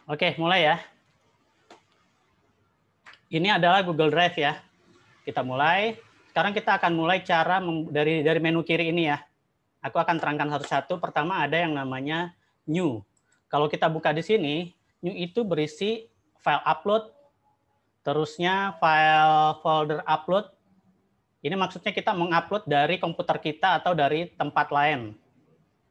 Oke, mulai ya. Ini adalah Google Drive ya. Kita mulai. Sekarang kita akan mulai cara dari menu kiri ini ya. Aku akan terangkan satu-satu. Pertama ada yang namanya New. Kalau kita buka di sini, New itu berisi file upload, terusnya file folder upload. Ini maksudnya kita mengupload dari komputer kita atau dari tempat lain.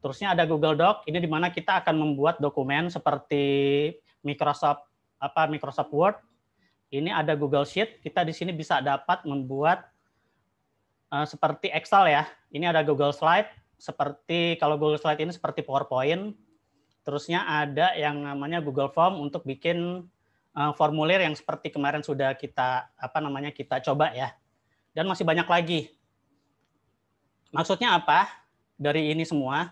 Terusnya ada Google Doc, ini di mana kita akan membuat dokumen seperti Microsoft Word. Ini ada Google Sheet, kita di sini bisa dapat membuat seperti Excel ya. Ini ada Google Slide, seperti kalau Google Slide ini seperti PowerPoint. Terusnya ada yang namanya Google Form untuk bikin formulir yang seperti kemarin sudah kita kita coba ya. Dan masih banyak lagi. Maksudnya apa? Dari ini semua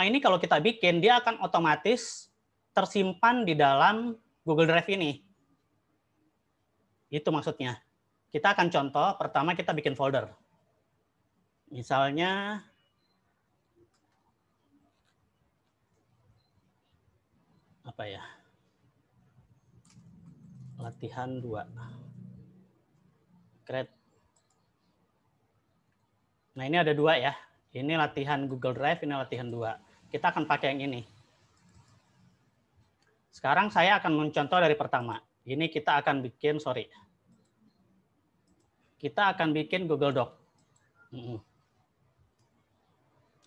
ini kalau kita bikin, dia akan otomatis tersimpan di dalam Google Drive ini. Itu maksudnya. Kita akan contoh, pertama kita bikin folder. Misalnya, apa ya? Latihan 2. Create. Nah, ini ada 2 ya. Ini latihan Google Drive, ini latihan 2. Kita akan pakai yang ini. Sekarang saya akan mencontoh dari pertama. Ini kita akan bikin, kita akan bikin Google Doc.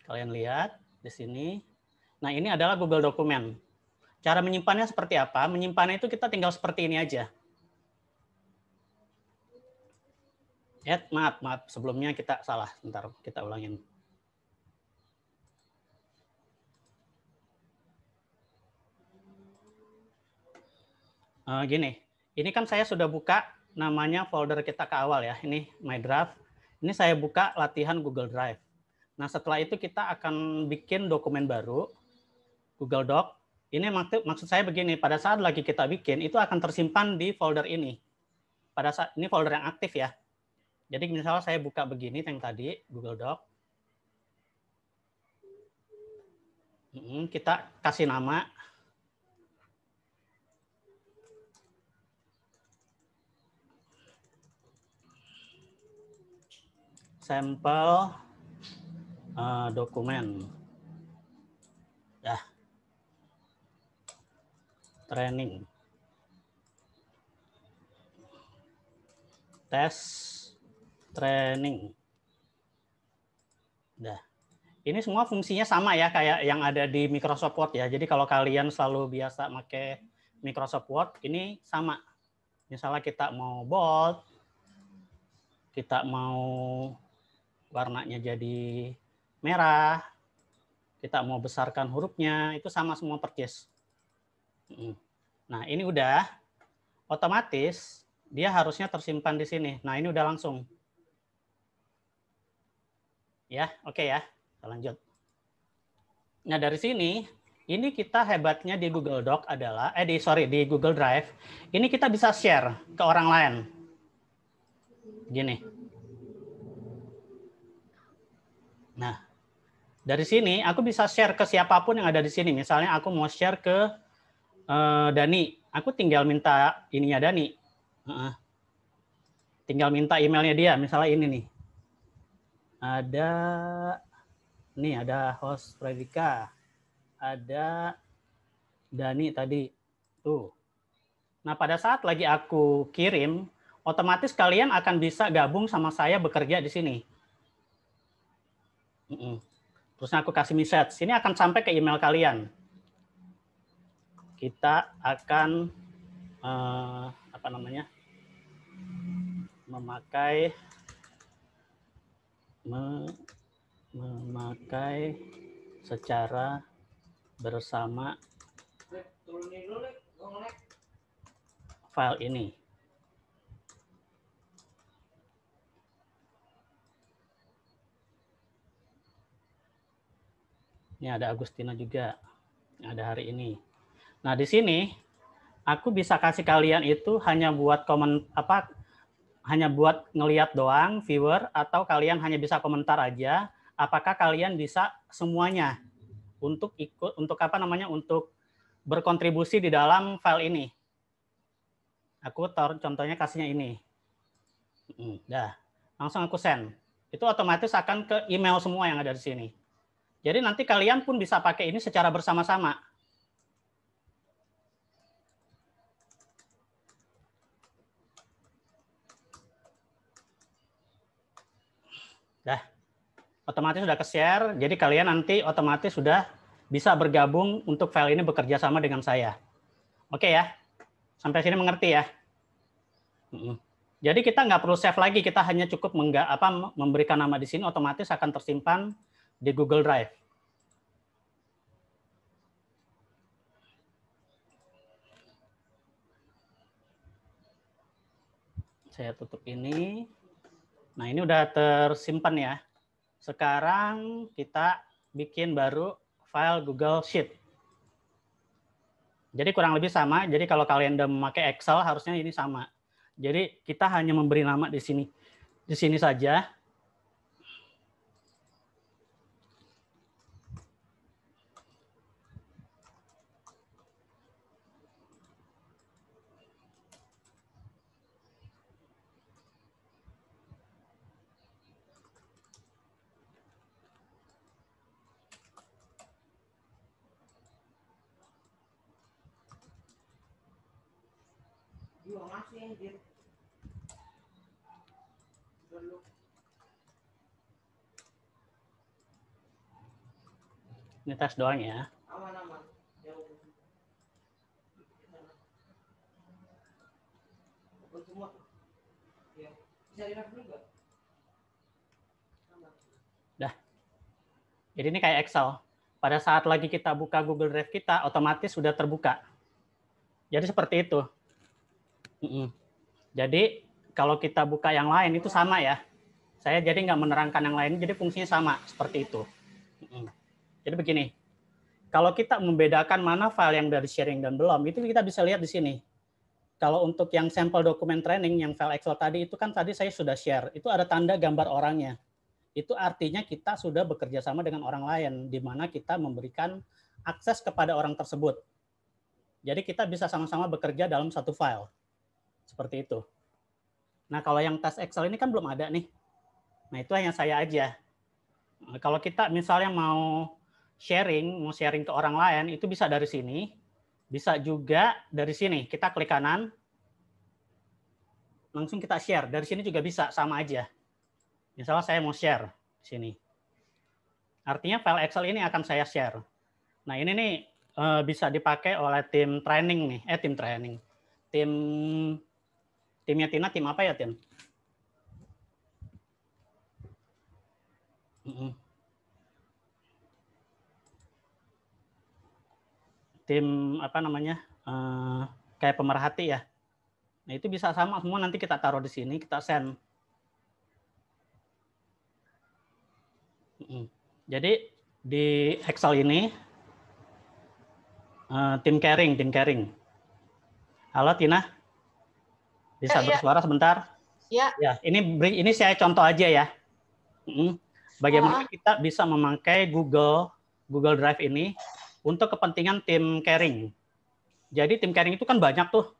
Kalian lihat di sini. Nah, ini adalah Google Dokumen. Cara menyimpannya seperti apa? Menyimpannya itu kita tinggal seperti ini aja. Maaf, sebelumnya kita salah. Bentar, kita ulangin. Gini, ini kan saya sudah buka namanya folder kita ke awal ya. Ini My Draft. Ini saya buka latihan Google Drive. Nah, setelah itu kita akan bikin dokumen baru, Google Doc. Ini maksud saya begini, pada saat lagi kita bikin, itu akan tersimpan di folder ini. Pada saat ini folder yang aktif ya. Jadi misalnya saya buka begini yang tadi, Google Doc. Kita kasih nama. Sampel dokumen. Ya. Training. Tes training. Nah, ini semua fungsinya sama ya kayak yang ada di Microsoft Word ya. Jadi kalau kalian selalu biasa pakai Microsoft Word, ini sama. Misalnya kita mau bold, kita mau warnanya jadi merah, kita mau besarkan hurufnya, itu sama semua persis. Nah, ini udah otomatis dia harusnya tersimpan di sini. Nah, ini udah langsung. Ya, oke ya. Kita lanjut. Nah, dari sini, ini kita hebatnya di Google Doc adalah, di Google Drive, ini kita bisa share ke orang lain. Gini. Nah, dari sini aku bisa share ke siapapun yang ada di sini. Misalnya aku mau share ke Dani. Aku tinggal minta ininya Dani. Tinggal minta emailnya dia. Misalnya ini nih. Ada host Fredika. Ada Dani tadi. Tuh. Nah, pada saat lagi aku kirim, otomatis kalian akan bisa gabung sama saya bekerja di sini. Terus aku kasih message. Ini akan sampai ke email kalian. Kita akan memakai secara bersama file ini. Ini ada Agustina juga. Ada hari ini. Nah, di sini aku bisa kasih kalian itu hanya buat hanya buat ngelihat doang viewer, atau kalian hanya bisa komentar aja. Apakah kalian bisa semuanya untuk ikut untuk berkontribusi di dalam file ini. Aku contohnya kasihnya ini. Dah, langsung aku send. Itu otomatis akan ke email semua yang ada di sini. Jadi nanti kalian pun bisa pakai ini secara bersama-sama. Dah, otomatis sudah ke-share. Jadi kalian nanti otomatis sudah bisa bergabung untuk file ini bekerja sama dengan saya. Oke ya? Sampai sini mengerti ya? Jadi kita nggak perlu save lagi, kita hanya cukup memberikan nama di sini, otomatis akan tersimpan di Google Drive. Saya tutup ini. Nah, ini udah tersimpan ya. Sekarang kita bikin baru file Google Sheet. Jadi kurang lebih sama. Jadi kalau kalian udah memakai Excel, harusnya ini sama. Jadi kita hanya memberi nama di sini saja. Ini tes doang ya. Dah. Jadi ini kayak Excel. Pada saat lagi kita buka Google Drive kita, otomatis sudah terbuka. Jadi seperti itu. Jadi kalau kita buka yang lain itu sama ya. Saya jadi nggak menerangkan yang lain, jadi fungsinya sama seperti itu. Jadi begini, kalau kita membedakan mana file yang dari sharing dan belum, itu kita bisa lihat di sini. Kalau untuk yang sampel dokumen training, yang file Excel tadi, itu kan tadi saya sudah share. Itu ada tanda gambar orangnya. Itu artinya kita sudah bekerja sama dengan orang lain, di mana kita memberikan akses kepada orang tersebut. Jadi kita bisa sama-sama bekerja dalam satu file. Seperti itu. Nah, kalau yang tes Excel ini kan belum ada nih. Nah, itu hanya saya aja. Kalau kita misalnya mau sharing ke orang lain, itu bisa dari sini, bisa juga dari sini. Kita klik kanan, langsung kita share. Dari sini juga bisa, sama aja. Misalnya saya mau share di sini. Artinya file Excel ini akan saya share. Nah, ini nih bisa dipakai oleh tim training nih, tim training. Timnya Tina, tim apa ya, Tin? Tim apa namanya, kayak pemerhati ya. Nah, itu bisa sama semua, nanti kita taruh di sini, kita send. Jadi di Excel ini tim caring. Halo Tina, bisa bersuara sebentar? Ya. Ya, ini saya contoh aja ya. Bagaimana kita bisa memakai Google Drive ini untuk kepentingan tim caring. Jadi tim caring itu kan banyak tuh.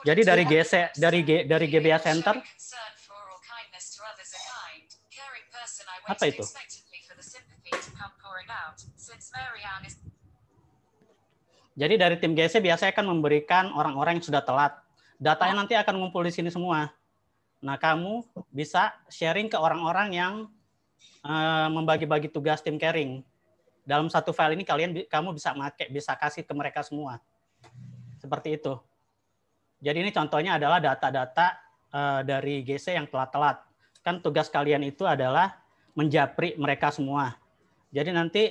Jadi dari dari GBA Center. Apa itu? Jadi dari tim GC biasanya akan memberikan orang-orang yang sudah telat. Datanya nanti akan ngumpul di sini semua. Nah, kamu bisa sharing ke orang-orang yang membagi-bagi tugas tim caring. Dalam satu file ini kamu bisa kasih ke mereka semua. Seperti itu. Jadi ini contohnya adalah data-data dari GC yang telat-telat. Kan tugas kalian itu adalah menjapri mereka semua. Jadi nanti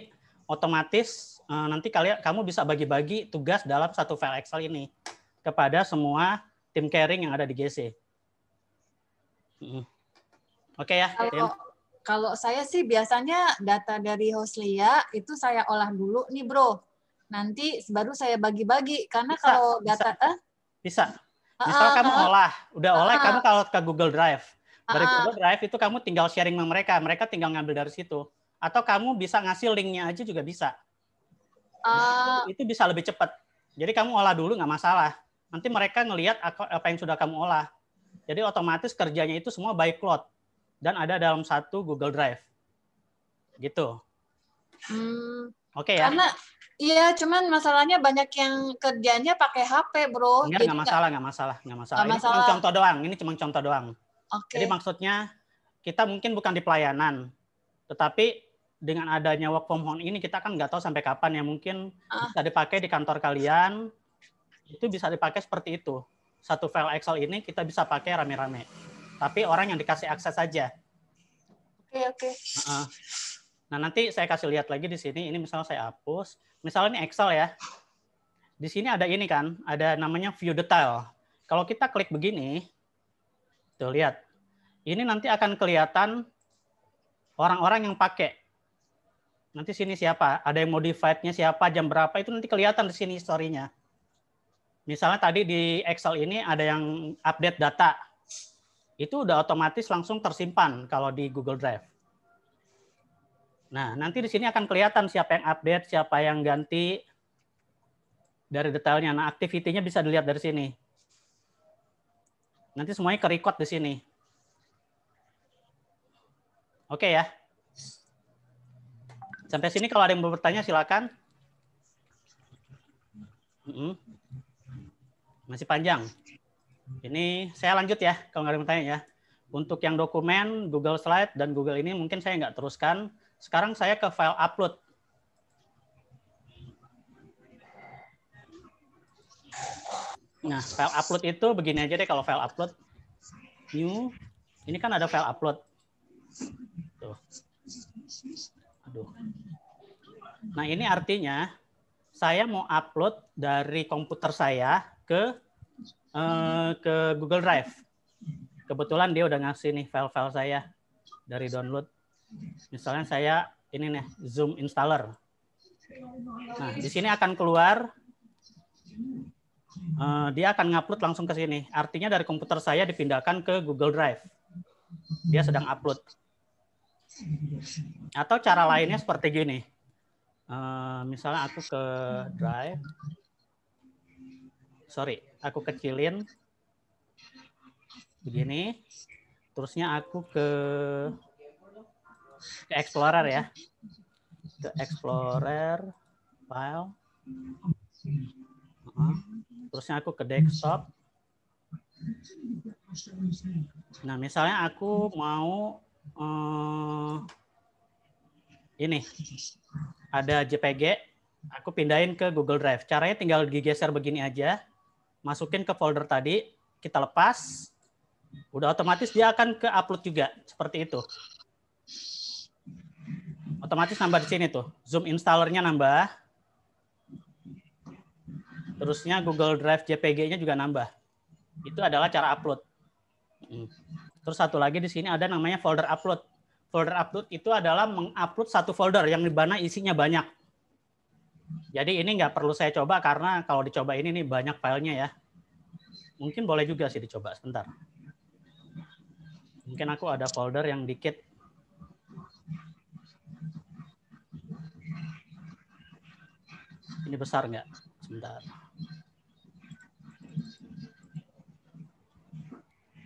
otomatis nanti kamu bisa bagi-bagi tugas dalam satu file Excel ini kepada semua tim caring yang ada di GC. Oke ya. Kalau saya sih biasanya data dari Hoslia itu saya olah dulu nih bro. Nanti baru saya bagi-bagi karena bisa, kalau data bisa. Misal kamu udah olah kamu kalau ke Google Drive. Dari Google Drive itu kamu tinggal sharing sama mereka tinggal ngambil dari situ. Atau kamu bisa ngasih linknya aja juga bisa. Itu bisa lebih cepat. Jadi kamu olah dulu nggak masalah. Nanti mereka ngelihat apa yang sudah kamu olah. Jadi otomatis kerjanya itu semua by cloud dan ada dalam satu Google Drive. Gitu. Oke ya. Karena iya, cuman masalahnya banyak yang kerjanya pakai HP, bro. Enggak, Jadi nggak masalah. Ini cuma contoh doang. Jadi maksudnya kita mungkin bukan di pelayanan, tetapi dengan adanya work from home ini kita kan nggak tahu sampai kapan ya, mungkin bisa dipakai di kantor kalian, itu bisa dipakai seperti itu. Satu file Excel ini kita bisa pakai rame-rame. Tapi orang yang dikasih akses saja. Oke. Nah, nanti saya kasih lihat lagi di sini. Ini misalnya saya hapus. Misalnya ini Excel ya. Di sini ada ini kan, ada namanya view detail. Kalau kita klik begini, tuh lihat. Ini nanti akan kelihatan orang-orang yang pakai. Nanti sini siapa, ada yang modified-nya siapa, jam berapa, itu nanti kelihatan di sini story-nya. Misalnya tadi di Excel ini ada yang update data. Itu udah otomatis langsung tersimpan kalau di Google Drive. Nah, nanti di sini akan kelihatan siapa yang update, siapa yang ganti dari detailnya. Nah, activity-nya bisa dilihat dari sini. Nanti semuanya ke-record di sini. Oke ya. Sampai sini kalau ada yang mau bertanya silakan. Masih panjang. Ini saya lanjut ya kalau nggak ada yang bertanya ya. Untuk yang dokumen, Google Slide, dan Google ini mungkin saya nggak teruskan. Sekarang saya ke file upload. Nah, file upload itu begini aja deh kalau file upload. New, ini kan ada file upload. Tuh. Aduh. Nah, ini artinya saya mau upload dari komputer saya ke Google Drive. Kebetulan dia udah ngasih nih file-file saya dari download. Misalnya saya ini nih Zoom installer. Nah, di sini akan keluar dia akan ngupload langsung ke sini. Artinya dari komputer saya dipindahkan ke Google Drive. Dia sedang upload. Atau cara lainnya seperti gini. Misalnya aku ke Drive. Sorry, aku kecilin. Begini. Terusnya aku ke Explorer ya. Ke Explorer, file. Terusnya aku ke desktop. Nah, misalnya aku mau ini ada JPG, aku pindahin ke Google Drive. Caranya tinggal digeser begini aja, masukin ke folder tadi, kita lepas, udah otomatis dia akan ke upload juga, seperti itu. Otomatis nambah di sini tuh, Zoom installernya nambah, terusnya Google Drive JPG-nya juga nambah. Itu adalah cara upload. Terus satu lagi di sini ada namanya folder upload. Folder upload itu adalah mengupload satu folder yang di mana isinya banyak. Jadi ini nggak perlu saya coba karena kalau dicoba ini nih banyak filenya ya. Mungkin boleh juga sih dicoba sebentar. Mungkin aku ada folder yang dikit. Ini besar nggak? Sebentar.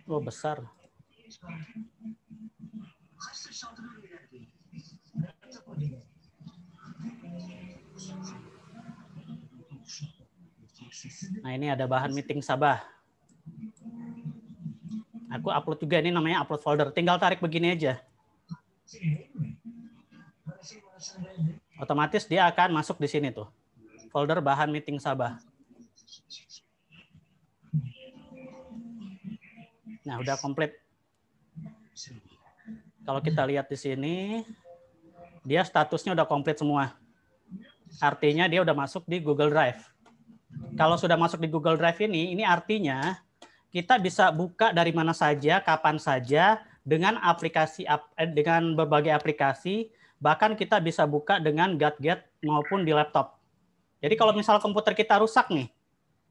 Oh, besar. Nah, ini ada bahan meeting Sabah. Aku upload juga, ini namanya upload folder. Tinggal tarik begini aja. Otomatis dia akan masuk di sini tuh. Folder bahan meeting Sabah. Nah, udah komplit. Kalau kita lihat di sini, dia statusnya udah komplit semua. Artinya dia udah masuk di Google Drive. Kalau sudah masuk di Google Drive ini artinya kita bisa buka dari mana saja, kapan saja, dengan dengan berbagai aplikasi, bahkan kita bisa buka dengan gadget maupun di laptop. Jadi kalau misal komputer kita rusak nih,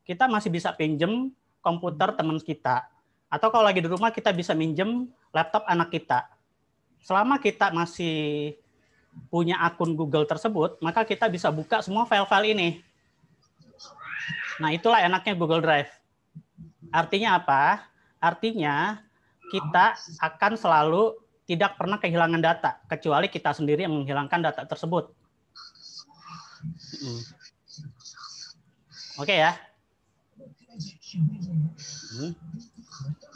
kita masih bisa pinjem komputer teman kita. Atau kalau lagi di rumah kita bisa minjem laptop anak kita. Selama kita masih punya akun Google tersebut, maka kita bisa buka semua file-file ini. Nah, itulah enaknya Google Drive. Artinya apa? Artinya kita akan selalu tidak pernah kehilangan data, kecuali kita sendiri yang menghilangkan data tersebut. Oke ya.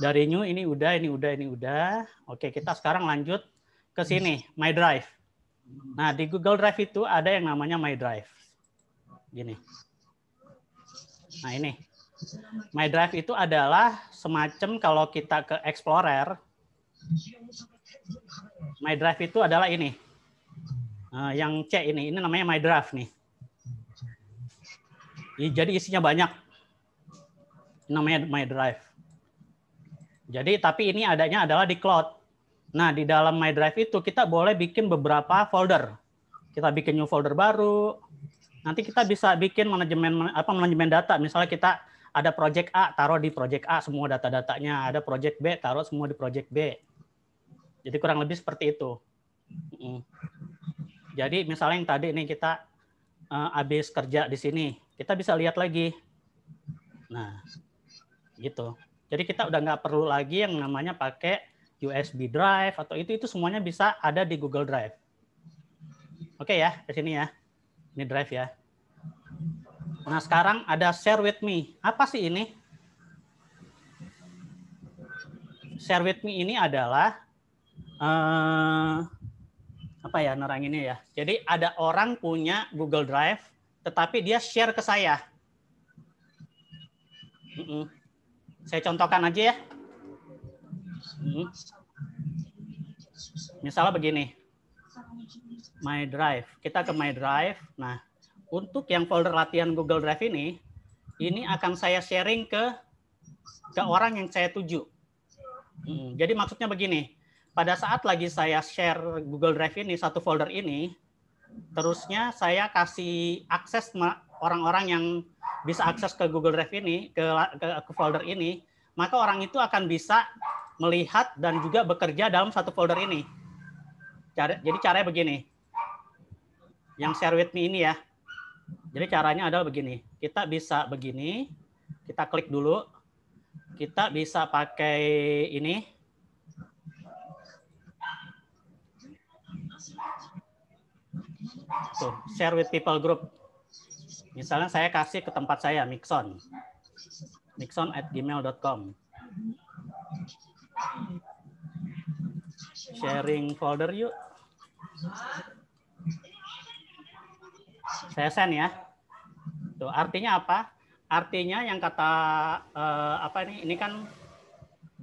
Dari New ini udah. Oke, kita sekarang lanjut ke sini, My Drive. Nah, di Google Drive itu ada yang namanya My Drive. Gini. Nah, ini. My Drive itu adalah semacam kalau kita ke Explorer, My Drive itu adalah ini. Yang C ini namanya My Drive nih. Jadi isinya banyak. Namanya My Drive. Jadi tapi ini adanya adalah di cloud. Nah, di dalam My Drive itu kita boleh bikin beberapa folder. Kita bikin new folder baru. Nanti kita bisa bikin manajemen data. Misalnya kita ada project A, taruh di project A semua data-datanya. Ada project B, taruh semua di project B. Jadi kurang lebih seperti itu. Jadi misalnya yang tadi nih kita habis kerja di sini, kita bisa lihat lagi. Nah, gitu. Jadi kita udah nggak perlu lagi yang namanya pakai USB drive atau itu semuanya bisa ada di Google Drive. Oke ya, ke sini ya. Ini drive ya. Nah, sekarang ada share with me. Apa sih ini? Share with me ini adalah apa ya neranginnya ya. Jadi ada orang punya Google Drive, tetapi dia share ke saya. Saya contohkan aja ya. Misalnya begini. My Drive. Kita ke My Drive. Nah, untuk yang folder latihan Google Drive ini akan saya sharing ke orang yang saya tuju. Jadi maksudnya begini. Pada saat lagi saya share Google Drive ini, satu folder ini, terusnya saya kasih akses orang-orang yang bisa akses ke Google Drive ini, ke folder ini, maka orang itu akan bisa melihat dan juga bekerja dalam satu folder ini. Jadi caranya begini. Yang share with me ini ya. Jadi caranya adalah begini. Kita bisa begini. Kita klik dulu. Kita bisa pakai ini. Tuh, share with people group. Misalnya saya kasih ke tempat saya, Mixon. Mixon@gmail.com. Sharing folder yuk. Saya send ya. Tuh, artinya apa? Artinya yang kata apa ini kan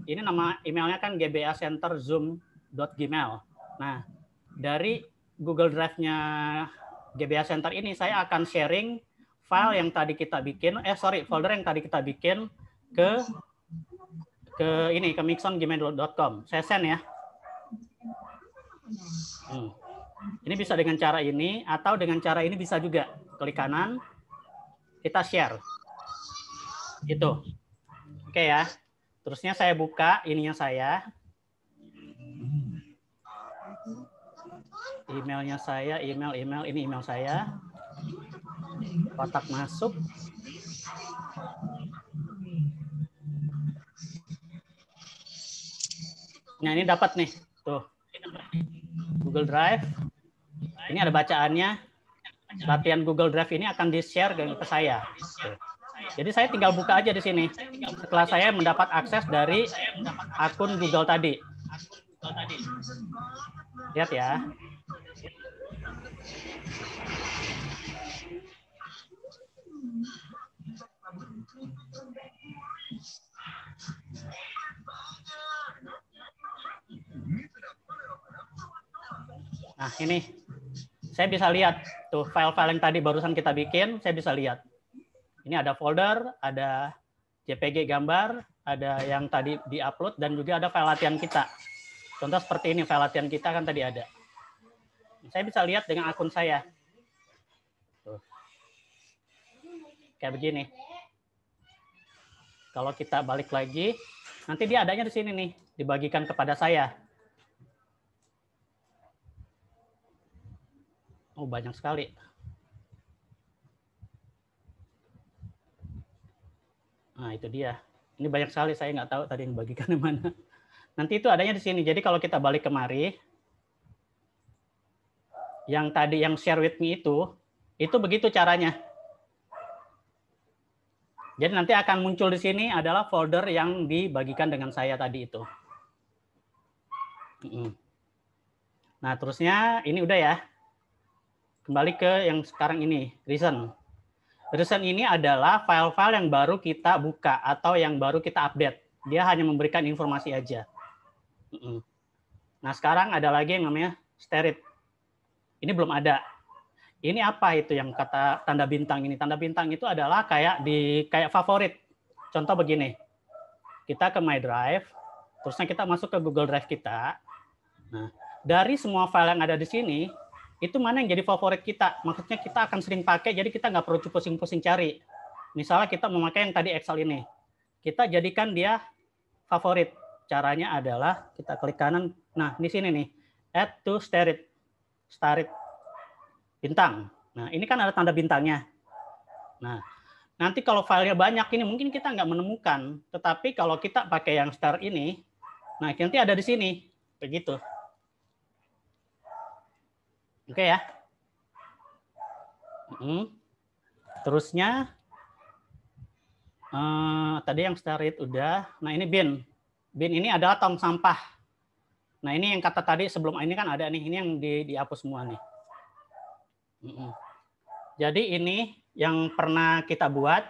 ini nama emailnya kan gbacenter.zoom.gmail. Nah, dari Google Drive-nya GBA Center ini saya akan sharing file yang tadi kita bikin, folder yang tadi kita bikin ke mixon@gmail.com. Saya send ya. Ini bisa dengan cara ini atau dengan cara ini bisa juga. Klik kanan, kita share. Itu. Oke ya. Terusnya saya buka ininya saya. Emailnya saya, email, ini email saya. Kotak masuk. Nah, ini dapat nih. Tuh. Google Drive. Ini ada bacaannya. Latihan Google Drive ini akan di-share ke saya. Tuh. Jadi saya tinggal buka aja di sini. Setelah saya mendapat akses dari akun Google tadi. Lihat ya. Nah, ini saya bisa lihat tuh file-file yang tadi barusan kita bikin, saya bisa lihat. Ini ada folder, ada JPG gambar, ada yang tadi di-upload, dan juga ada file latihan kita. Contoh seperti ini, file latihan kita kan tadi ada. Saya bisa lihat dengan akun saya. Tuh. Kayak begini. Kalau kita balik lagi, nanti dia adanya di sini nih, dibagikan kepada saya. Oh, banyak sekali. Nah, itu dia. Ini banyak sekali, saya nggak tahu tadi yang bagikan di mana. Nanti itu adanya di sini. Jadi kalau kita balik kemari, yang tadi yang share with me itu begitu caranya. Jadi nanti akan muncul di sini adalah folder yang dibagikan dengan saya tadi itu. Nah, terusnya ini udah ya. Kembali ke yang sekarang ini, recent. Recent ini adalah file-file yang baru kita buka atau yang baru kita update. Dia hanya memberikan informasi aja. Nah, sekarang ada lagi yang namanya Sterit. Ini belum ada. Ini apa itu yang kata tanda bintang ini? Tanda bintang itu adalah kayak favorit. Contoh begini. Kita ke My Drive, terusnya kita masuk ke Google Drive kita. Nah, dari semua file yang ada di sini, itu mana yang jadi favorit kita? Maksudnya kita akan sering pakai, jadi kita nggak perlu pusing-pusing cari. Misalnya kita memakai yang tadi Excel ini. Kita jadikan dia favorit. Caranya adalah kita klik kanan. Nah, di sini nih. Add to Sterit. Sterit. Bintang. Nah, ini kan ada tanda bintangnya. Nah, nanti kalau filenya banyak ini mungkin kita nggak menemukan. Tetapi kalau kita pakai yang star ini, nah nanti ada di sini. Begitu. Oke ya. Terusnya, tadi yang star it udah. Nah ini bin. Bin ini adalah tong sampah. Nah ini yang kata tadi sebelum ini kan ada nih. Ini yang dihapus semua nih. Jadi ini yang pernah kita buat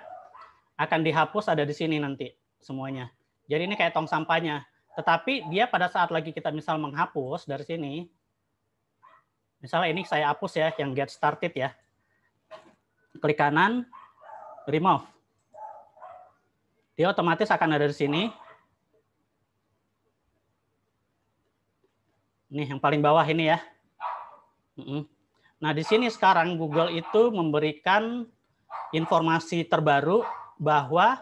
akan dihapus ada di sini nanti semuanya. Jadi ini kayak tong sampahnya. Tetapi dia pada saat lagi kita misal menghapus dari sini, misalnya ini saya hapus ya yang get started ya. Klik kanan, remove. Dia otomatis akan ada di sini. Nih yang paling bawah ini ya. Nah, di sini sekarang Google itu memberikan informasi terbaru bahwa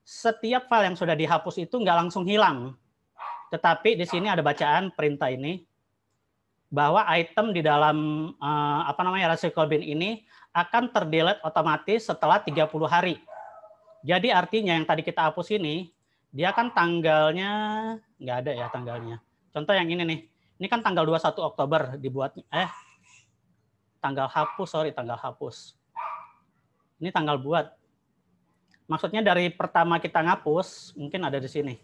setiap file yang sudah dihapus itu nggak langsung hilang. Tetapi di sini ada bacaan perintah ini bahwa item di dalam recycle bin ini akan terdelete otomatis setelah 30 hari. Jadi artinya yang tadi kita hapus ini, dia kan tanggalnya nggak ada ya tanggalnya. Contoh yang ini nih. Ini kan tanggal 21 Oktober dibuatnya. Tanggal hapus. Ini tanggal buat. Maksudnya dari pertama kita ngapus, mungkin ada di sini.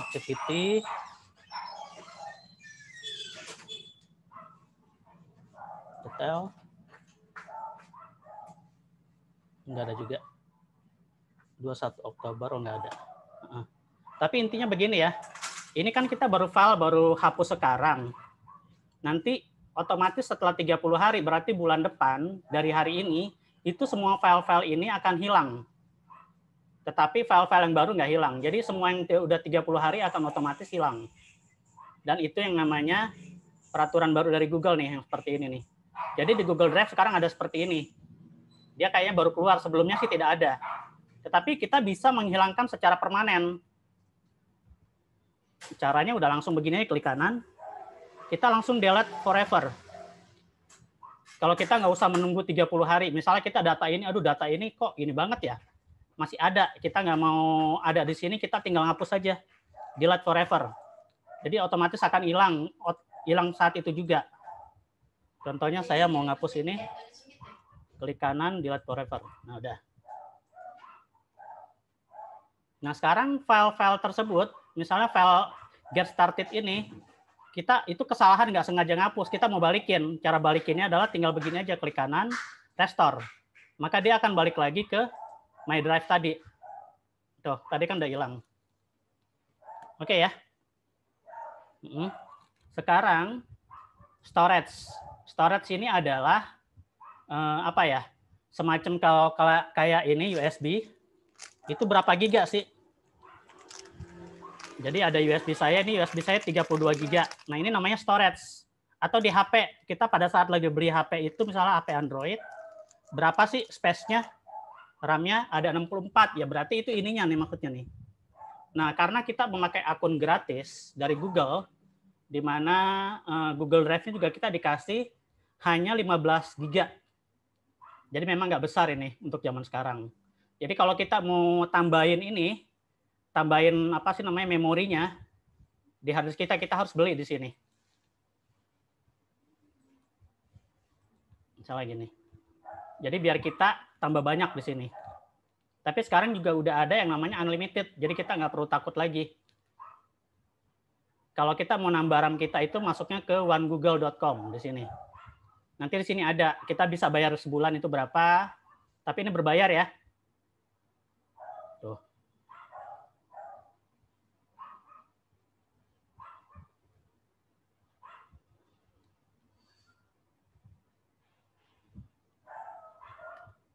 Activity. Detail. Enggak ada juga. 21 Oktober, enggak ada. Tapi intinya begini ya. Ini kan kita baru hapus sekarang. Nanti otomatis setelah 30 hari, berarti bulan depan dari hari ini, itu semua file-file ini akan hilang. Tetapi file-file yang baru nggak hilang. Jadi semua yang udah 30 hari akan otomatis hilang. Dan itu yang namanya peraturan baru dari Google nih, yang seperti ini nih. Jadi di Google Drive sekarang ada seperti ini. Dia kayaknya baru keluar, sebelumnya sih tidak ada. Tetapi kita bisa menghilangkan secara permanen. Caranya udah langsung begini, klik kanan. Kita langsung delete forever. Kalau kita nggak usah menunggu 30 hari, misalnya kita data ini kok ini banget ya, masih ada, kita nggak mau ada di sini, kita tinggal hapus saja, delete forever. Jadi otomatis akan hilang saat itu juga. Contohnya saya mau ngapus ini, klik kanan, delete forever. Nah udah. Nah sekarang file-file tersebut, misalnya file get started ini, kita itu kesalahan nggak sengaja ngapus, kita mau balikin. Cara balikinnya adalah tinggal begini aja, klik kanan, restore. Maka dia akan balik lagi ke My Drive tadi. Tuh, tadi kan udah hilang. Oke ya. Sekarang storage. Storage ini adalah semacam kalau kayak ini USB. Itu berapa giga sih? Jadi ada USB saya, ini USB saya 32 GB. Nah ini namanya storage. Atau di HP, kita pada saat lagi beli HP itu, misalnya HP Android, berapa sih space-nya? RAM-nya ada 64, ya berarti itu ininya nih maksudnya nih. Nah karena kita memakai akun gratis dari Google, di mana Google Drive-nya juga kita dikasih hanya 15 GB. Jadi memang nggak besar ini untuk zaman sekarang. Jadi kalau kita mau tambahin ini, tambahin apa sih namanya memorinya di hard disk kita harus beli di sini. Misalnya gini. Jadi biar kita tambah banyak di sini. Tapi sekarang juga udah ada yang namanya unlimited, jadi kita nggak perlu takut lagi. Kalau kita mau nambah RAM kita itu masuknya ke onegoogle.com di sini. Nanti di sini ada, kita bisa bayar sebulan itu berapa, tapi ini berbayar ya. Tuh.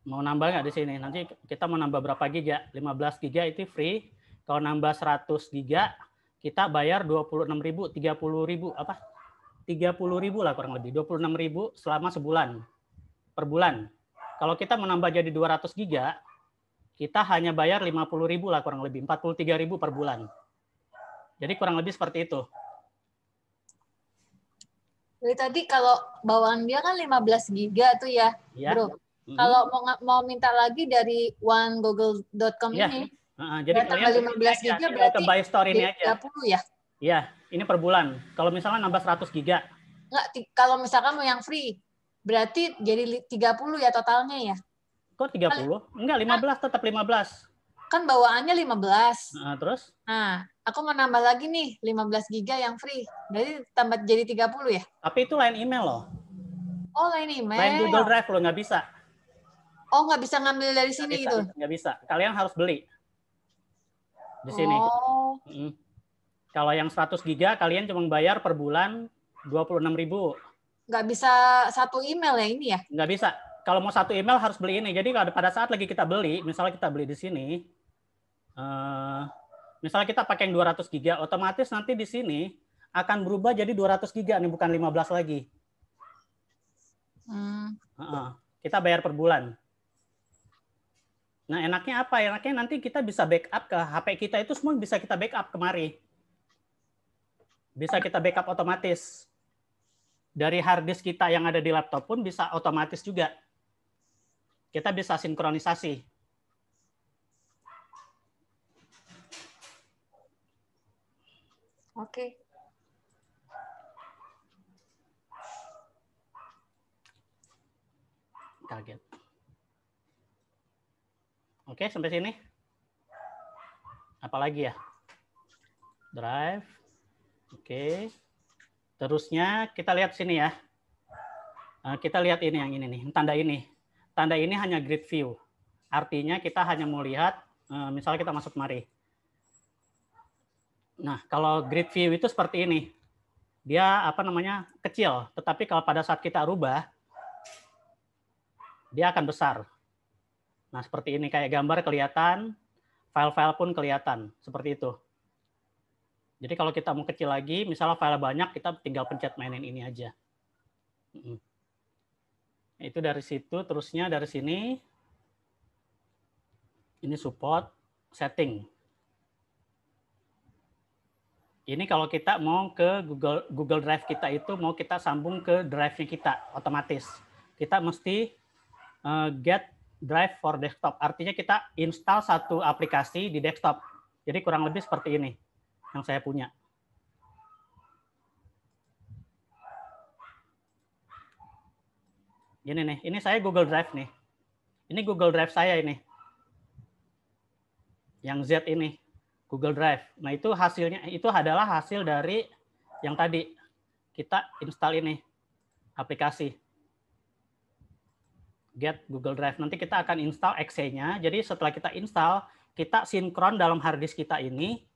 Mau nambah nggak di sini? Nanti kita mau nambah berapa giga? 15 giga itu free. Kalau nambah 100 giga, kita bayar 26.000, 30.000 apa? 30.000 lah kurang lebih. 26.000 selama sebulan per bulan. Kalau kita menambah jadi 200 giga, kita hanya bayar 50.000 lah kurang lebih, 43.000 per bulan. Jadi kurang lebih seperti itu. Jadi tadi kalau bawaan dia kan 15 giga tuh ya, Ya. Bro. Kalau mau minta lagi dari onegoogle.com ya. ini, Jadi tambah 15 giga berarti ke buy store ini aja. 30 ya? Iya, ini per bulan. Kalau misalnya nambah 100 giga. Enggak, kalau misalkan mau yang free, berarti jadi 30 ya totalnya ya? Kok 30? Enggak, 15 tetap 15. Kan bawaannya 15. Terus? Nah, aku mau nambah lagi nih 15 giga yang free. Berarti tambah jadi 30 ya? Tapi itu lain email loh. Oh, lain email. Lain Google Drive loh, nggak bisa. Oh, nggak bisa ngambil dari sini gitu? Nggak bisa. Kalian harus beli. Di sini. Oh. Kalau yang 100 giga, kalian cuma bayar per bulan 26.000. Nggak bisa satu email ya ini ya? Nggak bisa. Kalau mau satu email harus beli ini. Jadi pada saat lagi kita beli, misalnya kita beli di sini, misalnya kita pakai yang 200 giga, otomatis nanti di sini akan berubah jadi 200 giga nih, bukan 15 lagi. Kita bayar per bulan. Nah, enaknya apa? Enaknya nanti kita bisa backup ke HP kita itu semua bisa kita backup kemari. Bisa kita backup otomatis. Dari hard disk kita yang ada di laptop pun bisa otomatis juga. Kita bisa sinkronisasi. Oke. Kaget. Oke, sampai sini. Apalagi ya? Drive. Oke. Terusnya kita lihat sini ya. Kita lihat ini yang ini nih, tanda ini. Tanda ini hanya grid view. Artinya kita hanya mau lihat, misalnya kita masuk kemari. Nah, kalau grid view itu seperti ini. Dia apa namanya? Kecil, tetapi kalau pada saat kita rubah, dia akan besar. Nah, seperti ini kayak gambar kelihatan, file-file pun kelihatan, seperti itu. Jadi kalau kita mau kecil lagi, misalnya file banyak, kita tinggal pencet mainin ini aja. Itu dari situ, terusnya dari sini, ini support, setting. Ini kalau kita mau ke Google Drive kita itu, mau kita sambung ke drive-nya kita, otomatis. Kita mesti get drive for desktop. Artinya kita install satu aplikasi di desktop. Jadi kurang lebih seperti ini yang saya punya. Gini nih, ini saya Google Drive nih. Ini Google Drive saya ini. Yang Z ini, Google Drive. Nah, itu hasilnya, itu adalah hasil dari yang tadi kita install ini, aplikasi. Get Google Drive. Nanti kita akan install exe-nya. Jadi setelah kita install, kita sinkron dalam hard disk kita ini,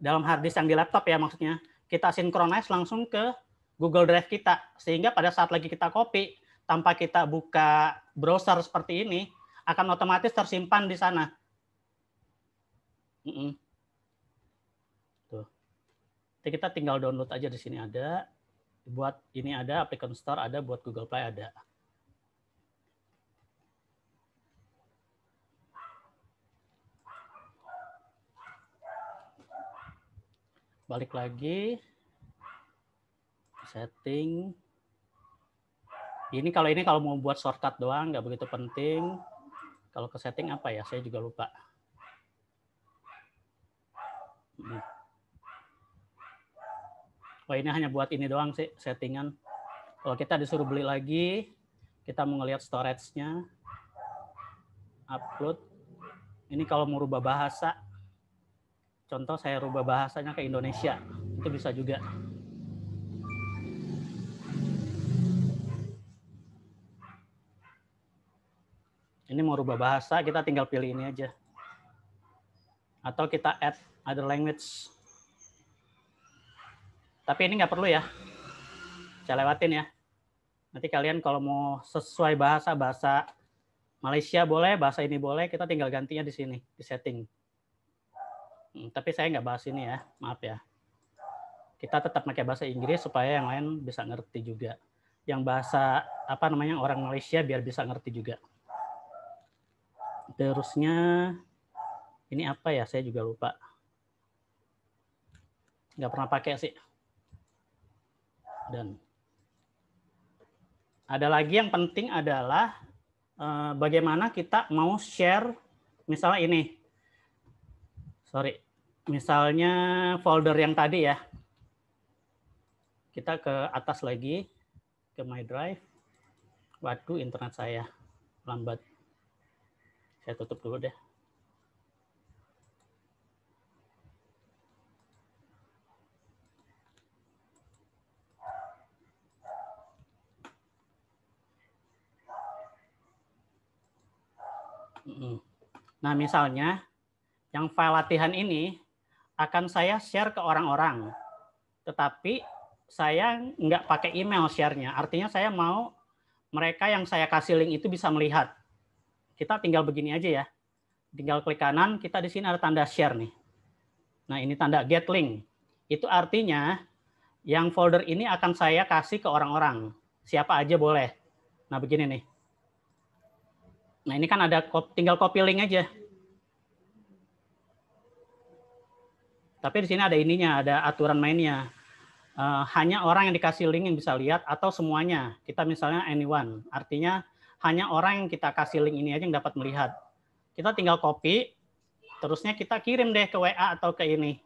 dalam hard disk yang di laptop ya maksudnya, kita sinkronize langsung ke Google Drive kita. Sehingga pada saat lagi kita copy, tanpa kita buka browser seperti ini, akan otomatis tersimpan di sana. Tuh. Jadi kita tinggal download aja di sini ada, buat ini ada, application store ada, buat Google Play ada. Balik lagi, setting. Ini kalau mau buat shortcut doang, nggak begitu penting. Kalau ke setting apa ya? Saya juga lupa. Oh, ini hanya buat ini doang sih, settingan. Kalau kita disuruh beli lagi, kita mau ngelihat storage-nya, upload. Ini kalau mau rubah bahasa, contoh saya rubah bahasanya ke Indonesia, itu bisa juga. Ini mau rubah bahasa, kita tinggal pilih ini aja. Atau kita add other language. Tapi ini nggak perlu ya. Saya lewatin ya. Nanti kalian kalau mau sesuai bahasa Malaysia boleh, bahasa ini boleh, kita tinggal gantinya di sini, di setting. Tapi saya nggak bahas ini ya, maaf ya. Kita tetap pakai bahasa Inggris supaya yang lain bisa ngerti juga. Yang bahasa apa namanya orang Malaysia biar bisa ngerti juga. Terusnya ini apa ya? Saya juga lupa. Nggak pernah pakai sih. Dan ada lagi yang penting adalah bagaimana kita mau share, misalnya ini. Sorry. Misalnya folder yang tadi ya. Kita ke atas lagi, ke My Drive. Waduh, internet saya lambat. Saya tutup dulu deh. Nah, misalnya yang file latihan ini akan saya share ke orang-orang. Tetapi saya nggak pakai email share-nya. Artinya saya mau mereka yang saya kasih link itu bisa melihat. Kita tinggal begini aja ya. Tinggal klik kanan, kita di sini ada tanda share nih. Nah, ini tanda get link. Itu artinya yang folder ini akan saya kasih ke orang-orang. Siapa aja boleh. Nah, begini nih. Nah, ini kan ada tinggal copy link aja. Tapi di sini ada ininya, ada aturan mainnya. Hanya orang yang dikasih link yang bisa lihat atau semuanya. Kita misalnya anyone. Artinya hanya orang yang kita kasih link ini aja yang dapat melihat. Kita tinggal copy, terusnya kita kirim deh ke WA atau ke ini.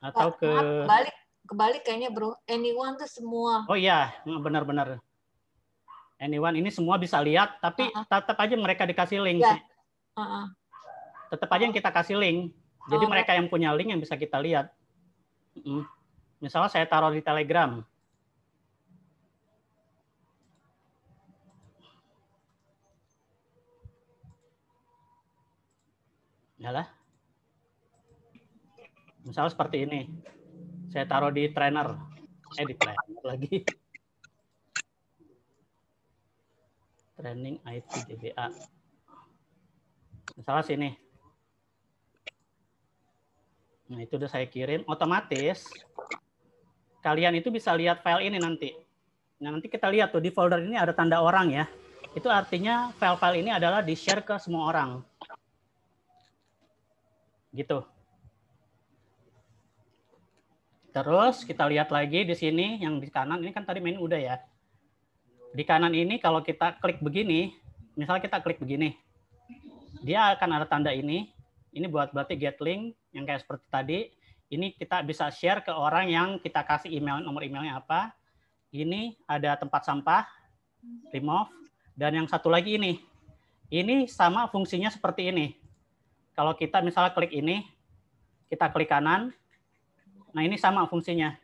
Atau ke... Kebalik kayaknya bro. Anyone tuh semua. Oh iya, benar-benar. Anyone ini semua bisa lihat, tapi tetap aja mereka dikasih link. Yeah. Tetap aja yang kita kasih link. Jadi mereka yang punya link yang bisa kita lihat. Misalnya saya taruh di Telegram. Yalah. Misalnya seperti ini. Saya taruh di trainer. Di trainer lagi. Training IT DBA. Misalnya sini. Nah, itu udah saya kirim. Otomatis kalian itu bisa lihat file ini nanti. Nah, nanti kita lihat tuh di folder ini ada tanda orang ya. Itu artinya file-file ini adalah di-share ke semua orang. Gitu. Terus kita lihat lagi di sini yang di kanan ini kan tadi main udah ya. Di kanan ini kalau kita klik begini, misalnya kita klik begini, dia akan ada tanda ini. Ini buat berarti get link yang kayak seperti tadi. Ini kita bisa share ke orang yang kita kasih email, nomor emailnya apa. Ini ada tempat sampah, remove, dan yang satu lagi ini. Ini sama fungsinya seperti ini. Kalau kita misalnya klik ini, kita klik kanan. Nah, ini sama fungsinya.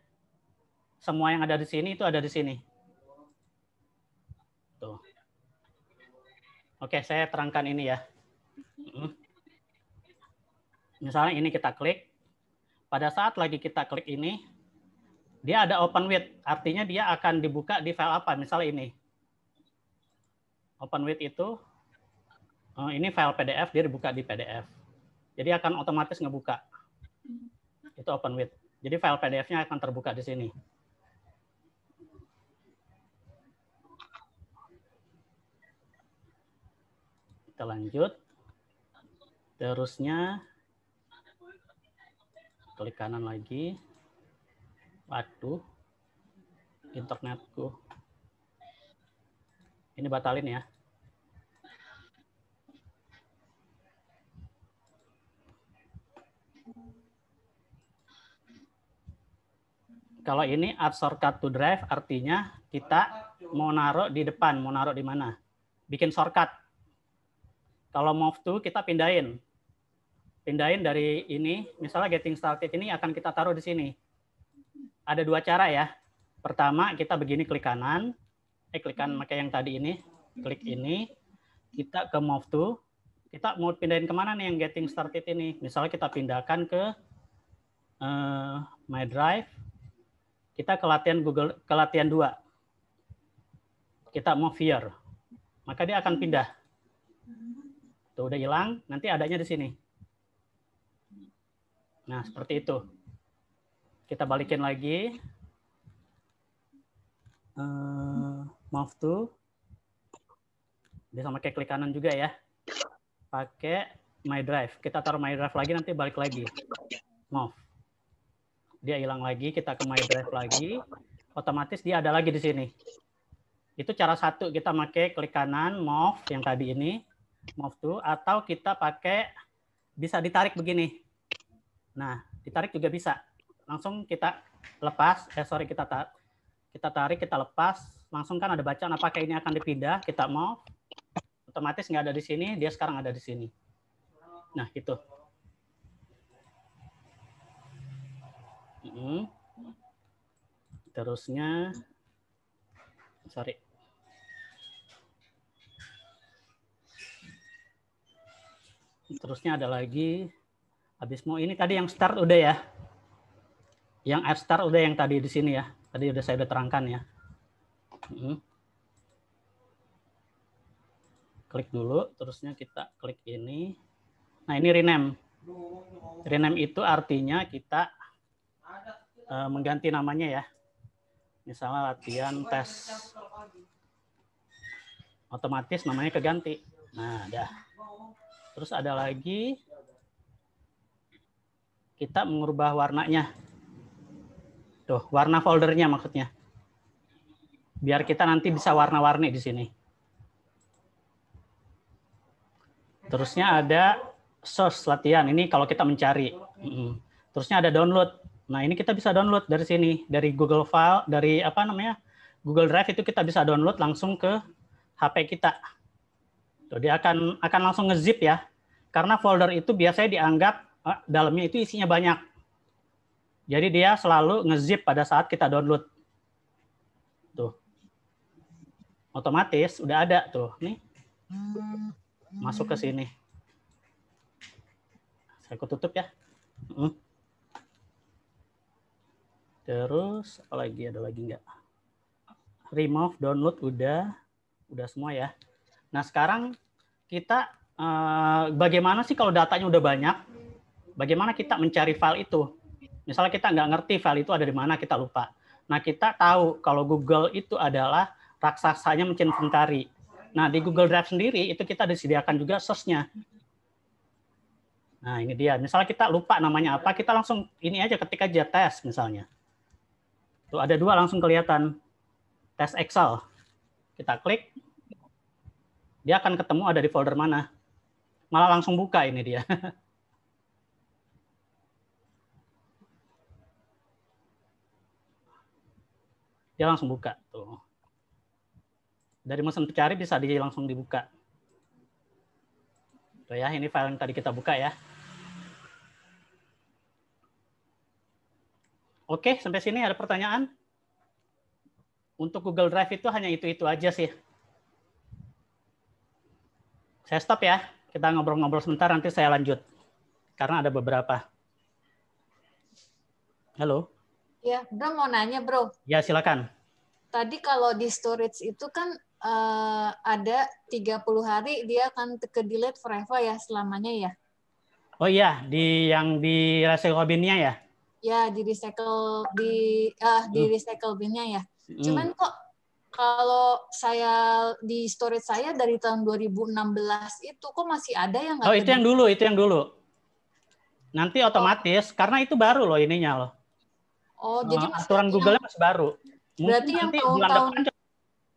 Semua yang ada di sini itu ada di sini. Tuh. Oke, saya terangkan ini ya. Misalnya ini kita klik. Pada saat lagi kita klik ini, dia ada open with. Artinya dia akan dibuka di file apa. Misalnya ini. Open with itu, ini file PDF, dia dibuka di PDF. Jadi akan otomatis ngebuka. Itu open with. Jadi file PDF-nya akan terbuka di sini. Kita lanjut. Terusnya klik kanan lagi. Waduh, internetku. Ini batalin ya. Kalau ini add shortcut to drive artinya kita mau naruh di depan, mau naruh di mana? Bikin shortcut. Kalau move to kita pindahin. Pindahin dari ini, misalnya getting started ini akan kita taruh di sini. Ada dua cara ya. Pertama kita begini klik kanan, klik kanan pakai yang tadi ini, klik ini, kita ke move to, kita mau pindahin kemana nih yang getting started ini? Misalnya kita pindahkan ke My Drive, kita ke latihan Google, ke latihan 2. Kita move here. Maka dia akan pindah. Tuh udah hilang, nanti adanya di sini. Nah, seperti itu. Kita balikin lagi. Move to. Bisa pakai klik kanan juga ya. Pakai My Drive. Kita taruh My Drive lagi, nanti balik lagi. Move. Dia hilang lagi, kita ke My Drive lagi, otomatis dia ada lagi di sini. Itu cara satu, kita pakai klik kanan, move yang tadi ini, move to, atau kita pakai bisa ditarik begini. Nah, ditarik juga bisa. Langsung kita lepas, kita tarik, kita lepas, langsung kan ada bacaan apakah ini akan dipindah, kita move, otomatis nggak ada di sini, dia sekarang ada di sini. Nah, gitu. Terusnya, terusnya ada lagi, habis mau ini tadi yang start udah ya, yang add start udah yang tadi di sini ya, tadi udah saya udah terangkan ya. Klik dulu, terusnya kita klik ini. Nah ini rename. Rename itu artinya kita mengganti namanya ya. Misalnya latihan tes. Otomatis namanya keganti. Nah, dah. Terus ada lagi kita mengubah warnanya. Tuh, warna foldernya maksudnya. Biar kita nanti bisa warna-warni di sini. Terusnya ada source latihan. Ini kalau kita mencari. Terusnya ada download. Nah, ini kita bisa download dari sini, dari Google File, dari apa namanya? Google Drive itu kita bisa download langsung ke HP kita. Tuh, dia akan langsung nge-zip ya. Karena folder itu biasanya dianggap dalamnya itu isinya banyak. Jadi dia selalu nge-zip pada saat kita download. Tuh. Otomatis udah ada tuh, nih. Masuk ke sini. Saya tutup ya. Terus apa lagi, ada lagi nggak? Remove, download udah semua ya. Nah sekarang kita bagaimana sih kalau datanya udah banyak? Bagaimana kita mencari file itu? Misalnya kita nggak ngerti file itu ada di mana, kita lupa. Nah kita tahu kalau Google itu adalah raksasanya mesin pencari. Nah di Google Drive sendiri itu kita disediakan juga source-nya. Nah ini dia. Misalnya kita lupa namanya apa, kita langsung ini aja ketik aja tes misalnya. Tuh ada dua langsung kelihatan. Tes Excel. Kita klik. Dia akan ketemu ada di folder mana. Malah langsung buka ini dia. Dia langsung buka. Tuh. Dari mesin pencari bisa langsung dibuka. Tuh ya, ini file yang tadi kita buka ya. Oke, sampai sini ada pertanyaan? Untuk Google Drive itu hanya itu-itu aja sih. Saya stop ya. Kita ngobrol-ngobrol sebentar, nanti saya lanjut. Karena ada beberapa. Halo? Ya, Bro mau nanya, Bro. Ya, silakan. Tadi kalau di storage itu kan ada 30 hari dia akan ke-delete forever ya, selamanya ya? Oh iya, yang di recycle bin-nya ya? Ya, di recycle recycle bin-nya ya. Cuman kok kalau saya di storage saya dari tahun 2016 itu kok masih ada yang nggak? Oh, itu yang dulu. Nanti otomatis karena itu baru loh ininya loh. Oh, jadi aturan Google-nya masih baru. Berarti mungkin yang nanti bulan depan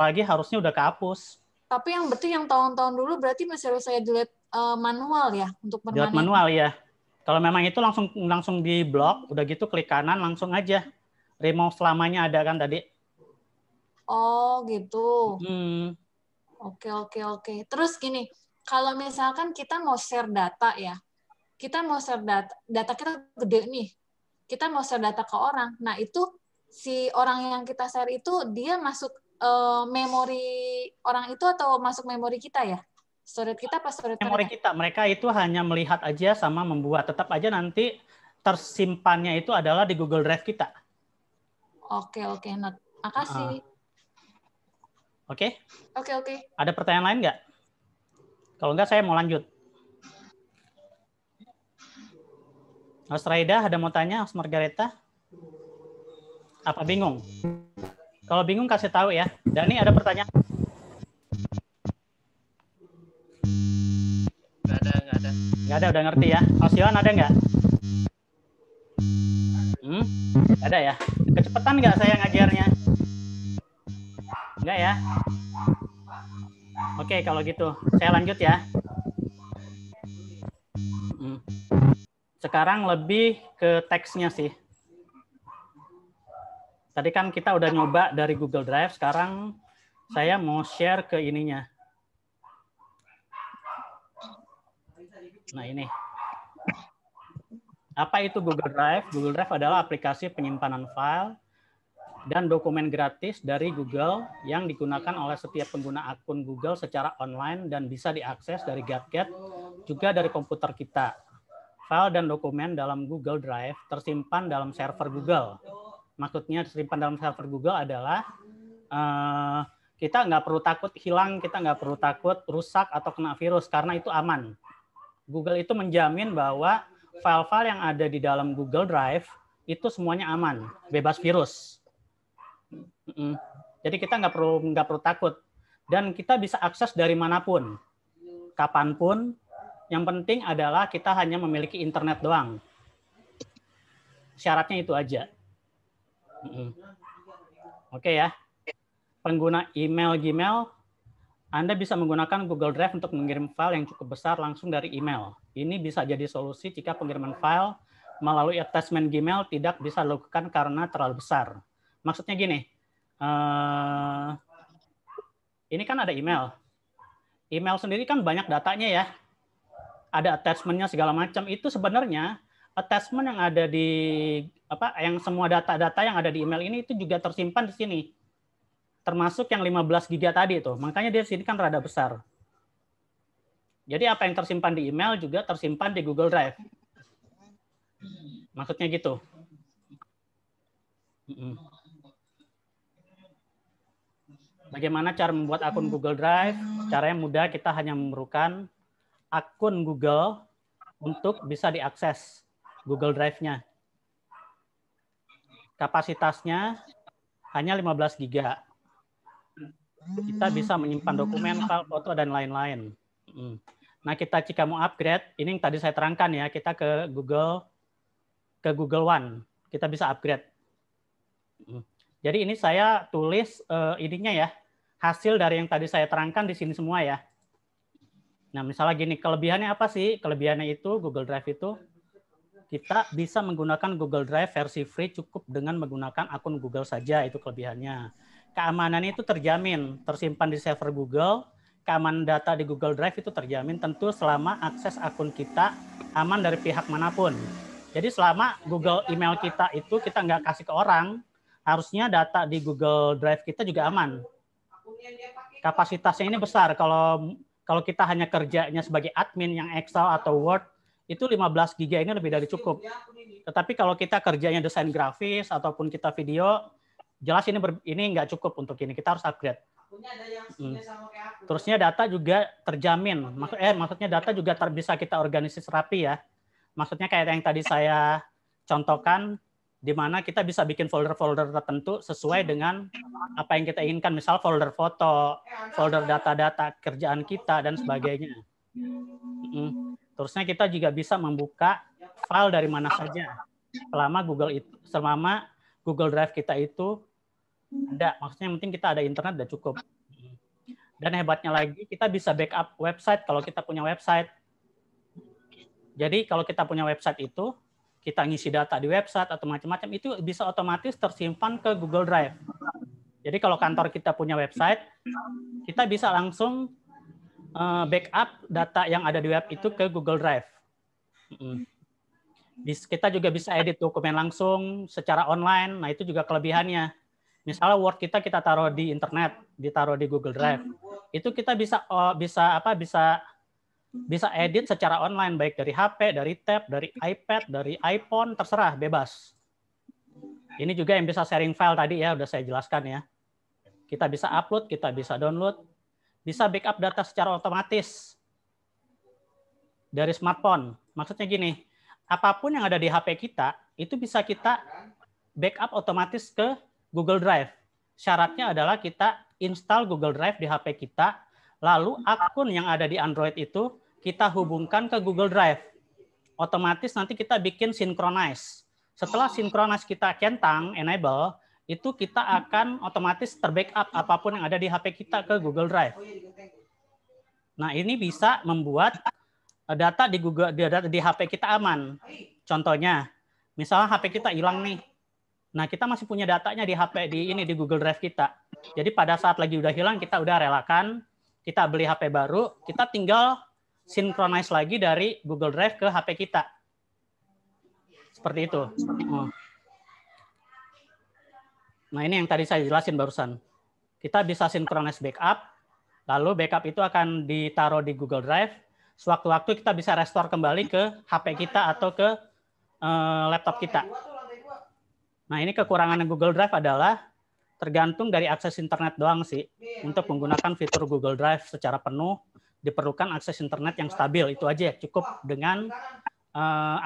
lagi harusnya udah kehapus. Tapi yang tahun-tahun dulu berarti masih harus saya delete manual ya untuk permanen. Delete manual ya. Kalau memang itu langsung di blok, udah gitu klik kanan langsung aja. remove selamanya ada kan tadi. Oh gitu. Hmm. Oke. Terus gini, kalau misalkan kita mau share data ya, kita mau share data kita gede nih, kita mau share data ke orang. Nah itu si orang yang kita share itu dia masuk memori orang itu atau masuk memori kita ya? Storage kita apa storage Memori mereka? kita, mereka itu hanya melihat aja sama membuat. Tetap aja nanti tersimpannya itu adalah di Google Drive kita. Oke. Not. Makasih. Oke? Oke. Ada pertanyaan lain nggak? Kalau nggak, saya mau lanjut. Mas Raida, ada mau tanya, Mas Margareta? Apa bingung? Kalau bingung, kasih tahu ya. Dani, ada pertanyaan? Nggak ada, udah ngerti ya. Osion, ada nggak? Ada ya? Kecepatan nggak saya ngajarnya? Nggak ya? Oke, kalau gitu. Saya lanjut ya. Sekarang lebih ke teksnya sih. Tadi kan kita udah nyoba dari Google Drive, sekarang saya mau share ke ininya. Nah ini. Apa itu Google Drive? Google Drive adalah aplikasi penyimpanan file dan dokumen gratis dari Google yang digunakan oleh setiap pengguna akun Google secara online dan bisa diakses dari gadget, juga dari komputer kita. File dan dokumen dalam Google Drive tersimpan dalam server Google. Maksudnya tersimpan dalam server Google adalah kita nggak perlu takut hilang, kita nggak perlu takut rusak atau kena virus, karena itu aman. Google itu menjamin bahwa file-file yang ada di dalam Google Drive itu semuanya aman, bebas virus. Jadi kita nggak perlu takut, dan kita bisa akses dari manapun, kapanpun. Yang penting adalah kita hanya memiliki internet doang. Syaratnya itu aja. Oke ya. Pengguna email Gmail, Anda bisa menggunakan Google Drive untuk mengirim file yang cukup besar langsung dari email. Ini bisa jadi solusi jika pengiriman file melalui attachment Gmail tidak bisa dilakukan karena terlalu besar. Maksudnya gini, ini kan ada email. Email sendiri kan banyak datanya ya. Ada attachment-nya segala macam. Itu sebenarnya attachment yang ada di yang semua data-data yang ada di email ini itu juga tersimpan di sini. Termasuk yang 15 GB tadi itu. Makanya dia di sini kan rada besar. Jadi apa yang tersimpan di email juga tersimpan di Google Drive. Maksudnya gitu. Bagaimana cara membuat akun Google Drive? Caranya mudah, kita hanya memerlukan akun Google untuk bisa diakses Google Drive-nya. Kapasitasnya hanya 15 GB. Kita bisa menyimpan dokumen, file, foto, dan lain-lain. Nah, kita jika mau upgrade, ini yang tadi saya terangkan ya, kita ke Google One, kita bisa upgrade. Jadi ini saya tulis ininya ya, hasil dari yang tadi saya terangkan di sini semua ya. Nah, misalnya gini, kelebihannya apa sih? Kelebihannya itu Google Drive itu kita bisa menggunakan Google Drive versi free cukup dengan menggunakan akun Google saja, itu kelebihannya. Keamanannya itu terjamin, tersimpan di server Google, keamanan data di Google Drive itu terjamin tentu selama akses akun kita aman dari pihak manapun. Jadi selama Google email kita itu kita nggak kasih ke orang, harusnya data di Google Drive kita juga aman. Kapasitasnya ini besar. Kalau kita hanya kerjanya sebagai admin yang Excel atau Word, itu 15 GB ini lebih dari cukup. Tetapi kalau kita kerjanya desain grafis ataupun kita video, jelas ini nggak cukup untuk ini. Kita harus upgrade. Terusnya data juga terjamin. Maksudnya data juga bisa kita organisasi rapi ya. Maksudnya kayak yang tadi saya contohkan, di mana kita bisa bikin folder-folder tertentu sesuai dengan apa yang kita inginkan. Misal folder foto, folder data-data kerjaan kita, dan sebagainya. Terusnya kita juga bisa membuka file dari mana saja selama Google Drive kita itu ada. Maksudnya yang penting kita ada internet udah cukup. Dan hebatnya lagi, kita bisa backup website kalau kita punya website. Jadi kalau kita punya website itu, kita ngisi data di website atau macam-macam, itu bisa otomatis tersimpan ke Google Drive. Jadi kalau kantor kita punya website, kita bisa langsung backup data yang ada di web itu ke Google Drive. Kita juga bisa edit dokumen langsung secara online. Nah, itu juga kelebihannya. Misalnya Word kita taruh di internet, ditaruh di Google Drive. Itu kita bisa edit secara online, baik dari HP, dari tab, dari iPad, dari iPhone, terserah, bebas. Ini juga yang bisa sharing file tadi ya, udah saya jelaskan ya. Kita bisa upload, kita bisa download, bisa backup data secara otomatis dari smartphone. Maksudnya gini, apapun yang ada di HP kita, itu bisa kita backup otomatis ke Google Drive. Syaratnya adalah kita install Google Drive di HP kita, lalu akun yang ada di Android itu kita hubungkan ke Google Drive. Otomatis nanti kita bikin synchronize. Setelah synchronize kita centang, enable, itu kita akan otomatis terbackup apapun yang ada di HP kita ke Google Drive. Nah, ini bisa membuat data di HP kita aman. Contohnya, misalnya HP kita hilang nih. Nah, kita masih punya datanya di HP di Google Drive kita. Jadi pada saat lagi udah hilang, kita udah relakan, kita beli HP baru, kita tinggal synchronize lagi dari Google Drive ke HP kita. Seperti itu. Nah, ini yang tadi saya jelasin barusan. Kita bisa synchronize backup, lalu backup itu akan ditaruh di Google Drive. Sewaktu-waktu kita bisa restore kembali ke HP kita atau ke laptop kita. Nah, ini kekurangan Google Drive adalah tergantung dari akses internet doang sih. Untuk menggunakan fitur Google Drive secara penuh, diperlukan akses internet yang stabil. Itu aja, cukup dengan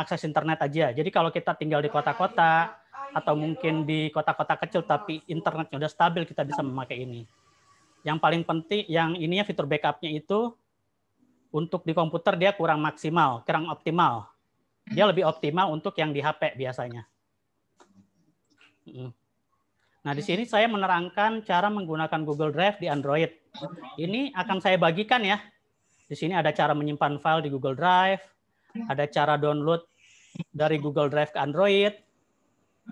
akses internet aja. Jadi kalau kita tinggal di kota-kota, atau mungkin di kota-kota kecil, tapi internetnya udah stabil, kita bisa memakai ini. Yang paling penting, yang ininya fitur backup-nya itu, untuk di komputer dia kurang maksimal, kurang optimal. Dia lebih optimal untuk yang di HP biasanya. Nah, di sini saya menerangkan cara menggunakan Google Drive di Android. Ini akan saya bagikan ya. Di sini ada cara menyimpan file di Google Drive, ada cara download dari Google Drive ke Android.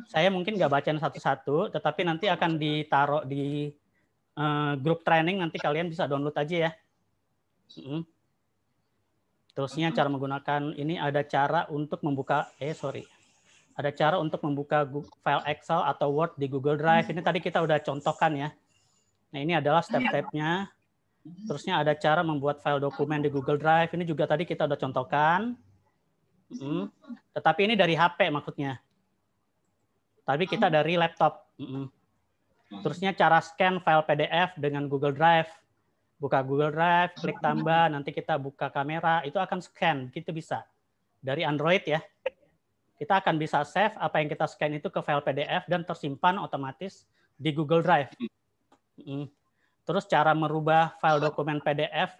Saya mungkin nggak bacain satu-satu, tetapi nanti akan ditaruh di grup training, nanti kalian bisa download aja ya. Terusnya cara menggunakan ini, ada cara untuk membuka, ada cara untuk membuka file Excel atau Word di Google Drive. Ini tadi kita udah contohkan ya. Nah, ini adalah step-stepnya. Terusnya ada cara membuat file dokumen di Google Drive. Ini juga tadi kita udah contohkan. Tetapi ini dari HP maksudnya. Tapi kita dari laptop. Terusnya cara scan file PDF dengan Google Drive. Buka Google Drive, klik tambah, nanti kita buka kamera, itu akan scan. Gitu bisa. Dari Android ya. Kita akan bisa save apa yang kita scan itu ke file PDF dan tersimpan otomatis di Google Drive. Terus cara merubah file dokumen PDF,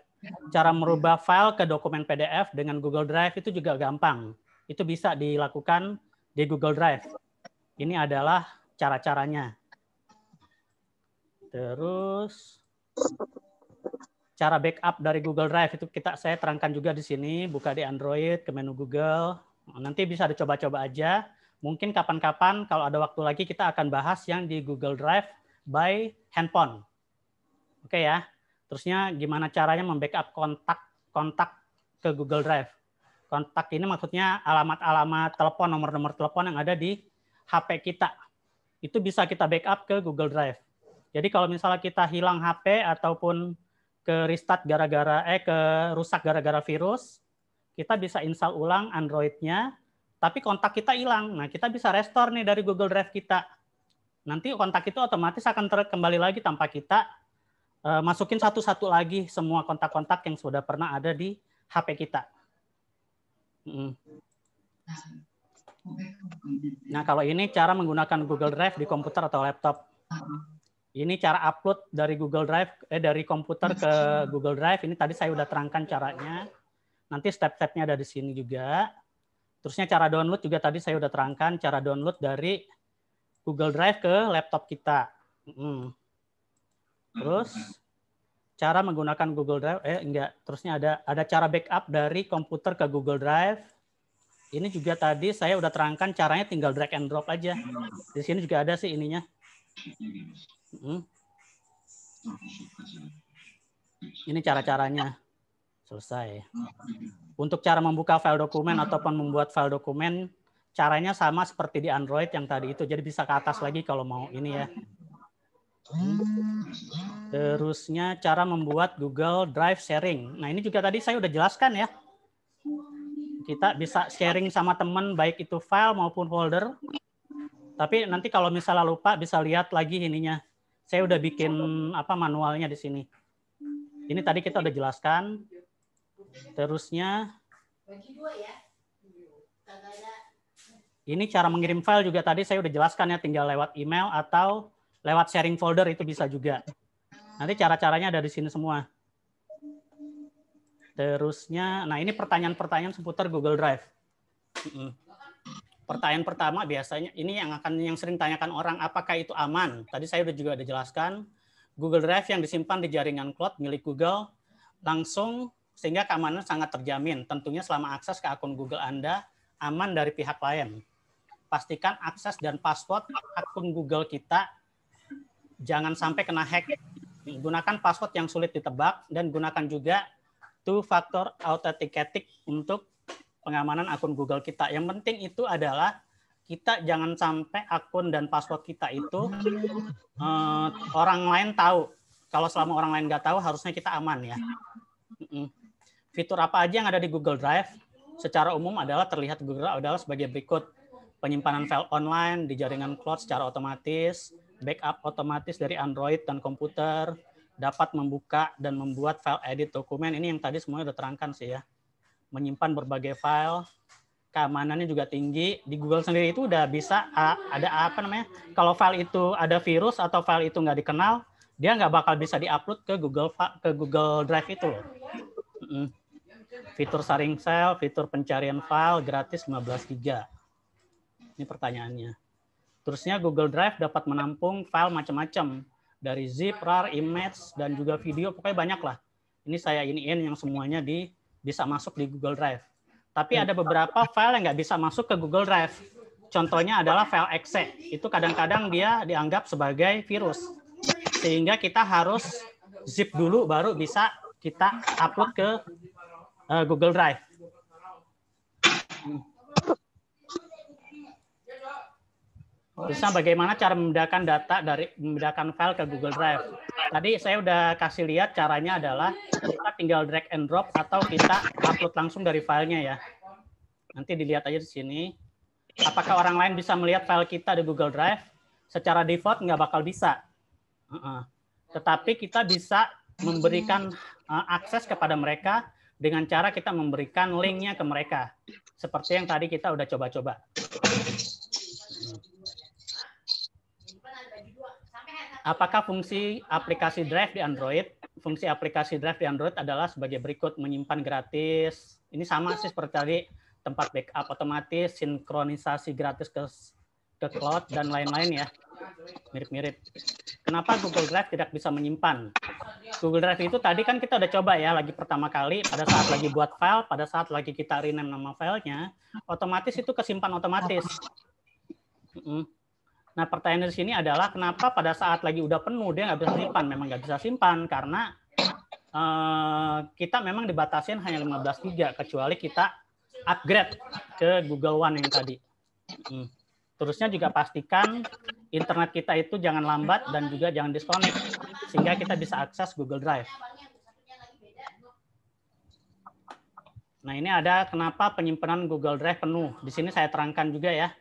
cara merubah file ke dokumen PDF dengan Google Drive itu juga gampang. Itu bisa dilakukan di Google Drive. Ini adalah cara-caranya. Terus cara backup dari Google Drive itu saya terangkan juga di sini, buka di Android, ke menu Google. Nanti bisa dicoba-coba aja. Mungkin kapan-kapan kalau ada waktu lagi kita akan bahas yang di Google Drive by handphone. Oke ya. Terusnya gimana caranya membackup kontak ke Google Drive. Kontak ini maksudnya alamat-alamat telepon, nomor-nomor telepon yang ada di HP kita. Itu bisa kita backup ke Google Drive. Jadi kalau misalnya kita hilang HP ataupun ke restart rusak gara-gara virus, kita bisa install ulang Android-nya, tapi kontak kita hilang. Nah, kita bisa restore nih dari Google Drive kita. Nanti kontak itu otomatis akan kembali lagi tanpa kita masukin satu-satu lagi semua kontak-kontak yang sudah pernah ada di HP kita. Nah, kalau ini cara menggunakan Google Drive di komputer atau laptop. Ini cara upload dari Google Drive, dari komputer ke Google Drive. Ini tadi saya udah terangkan caranya. Nanti step-stepnya ada di sini juga. Terusnya cara download juga tadi saya udah terangkan. Cara download dari Google Drive ke laptop kita. Terus cara menggunakan Google Drive, Terusnya ada cara backup dari komputer ke Google Drive. Ini juga tadi saya udah terangkan caranya tinggal drag and drop aja. Di sini juga ada sih ininya. Ini cara-caranya. Selesai. Untuk cara membuka file dokumen ataupun membuat file dokumen, caranya sama seperti di Android yang tadi itu. Jadi bisa ke atas lagi kalau mau ini ya. Terusnya cara membuat Google Drive sharing. Nah ini juga tadi saya udah jelaskan ya. Kita bisa sharing sama teman baik itu file maupun folder. Tapi nanti kalau misalnya lupa bisa lihat lagi ininya. Saya udah bikin apa manualnya di sini. Ini tadi kita udah jelaskan. Terusnya ini cara mengirim file juga tadi saya udah jelaskan ya, tinggal lewat email atau lewat sharing folder itu bisa juga. Nanti cara-caranya ada di sini semua. Terusnya, nah ini pertanyaan-pertanyaan seputar Google Drive. Pertanyaan pertama biasanya ini yang sering tanyakan orang, apakah itu aman? Tadi saya juga udah jelaskan, Google Drive yang disimpan di jaringan cloud milik Google langsung sehingga keamanan sangat terjamin. Tentunya selama akses ke akun Google Anda aman dari pihak lain. Pastikan akses dan password akun Google kita jangan sampai kena hack. Gunakan password yang sulit ditebak dan gunakan juga two-factor authenticating untuk pengamanan akun Google kita. Yang penting itu adalah kita jangan sampai akun dan password kita itu orang lain tahu. Kalau selama orang lain nggak tahu, harusnya kita aman ya. Fitur apa aja yang ada di Google Drive? Secara umum adalah terlihat Google adalah sebagai berikut. Penyimpanan file online di jaringan cloud secara otomatis, backup otomatis dari Android dan komputer, dapat membuka dan membuat file edit dokumen. Ini yang tadi semuanya udah terangkan sih ya. Menyimpan berbagai file, keamanannya juga tinggi. Di Google sendiri itu udah bisa ada apa namanya? Kalau file itu ada virus atau file itu nggak dikenal, dia nggak bakal bisa diupload ke Google Drive itu loh. Fitur sharing file, fitur pencarian file gratis 15 GB. Ini pertanyaannya. Terusnya Google Drive dapat menampung file macam-macam dari zip, RAR, image, dan juga video, pokoknya banyak lah. Ini saya iniin yang semuanya bisa masuk di Google Drive. Tapi ada beberapa file yang nggak bisa masuk ke Google Drive. Contohnya adalah file exe. Itu kadang-kadang dia dianggap sebagai virus. Sehingga kita harus zip dulu baru bisa kita upload ke Google Drive. Terusnya bagaimana cara memindahkan file ke Google Drive. Tadi saya udah kasih lihat caranya adalah kita tinggal drag and drop atau kita upload langsung dari filenya ya. Nanti dilihat aja di sini. Apakah orang lain bisa melihat file kita di Google Drive? Secara default nggak bakal bisa. Tetapi kita bisa memberikan akses kepada mereka dengan cara kita memberikan linknya ke mereka. Seperti yang tadi kita udah coba-coba. Apakah fungsi aplikasi Drive di Android? Fungsi aplikasi Drive di Android adalah sebagai berikut, menyimpan gratis. Ini sama sih seperti tadi, tempat backup otomatis, sinkronisasi gratis ke cloud, dan lain-lain ya. Mirip-mirip. Kenapa Google Drive tidak bisa menyimpan? Google Drive itu tadi kan kita udah coba ya, lagi pertama kali, pada saat lagi buat file, pada saat lagi kita rename nama filenya, otomatis itu kesimpan otomatis. Nah, pertanyaan di sini adalah kenapa pada saat lagi udah penuh dia nggak bisa simpan? Memang nggak bisa simpan karena kita memang dibatasin hanya 15 GB kecuali kita upgrade ke Google One yang tadi. Terusnya juga pastikan internet kita itu jangan lambat dan juga jangan disconnect sehingga kita bisa akses Google Drive. Nah, ini ada kenapa penyimpanan Google Drive penuh. Di sini saya terangkan juga ya.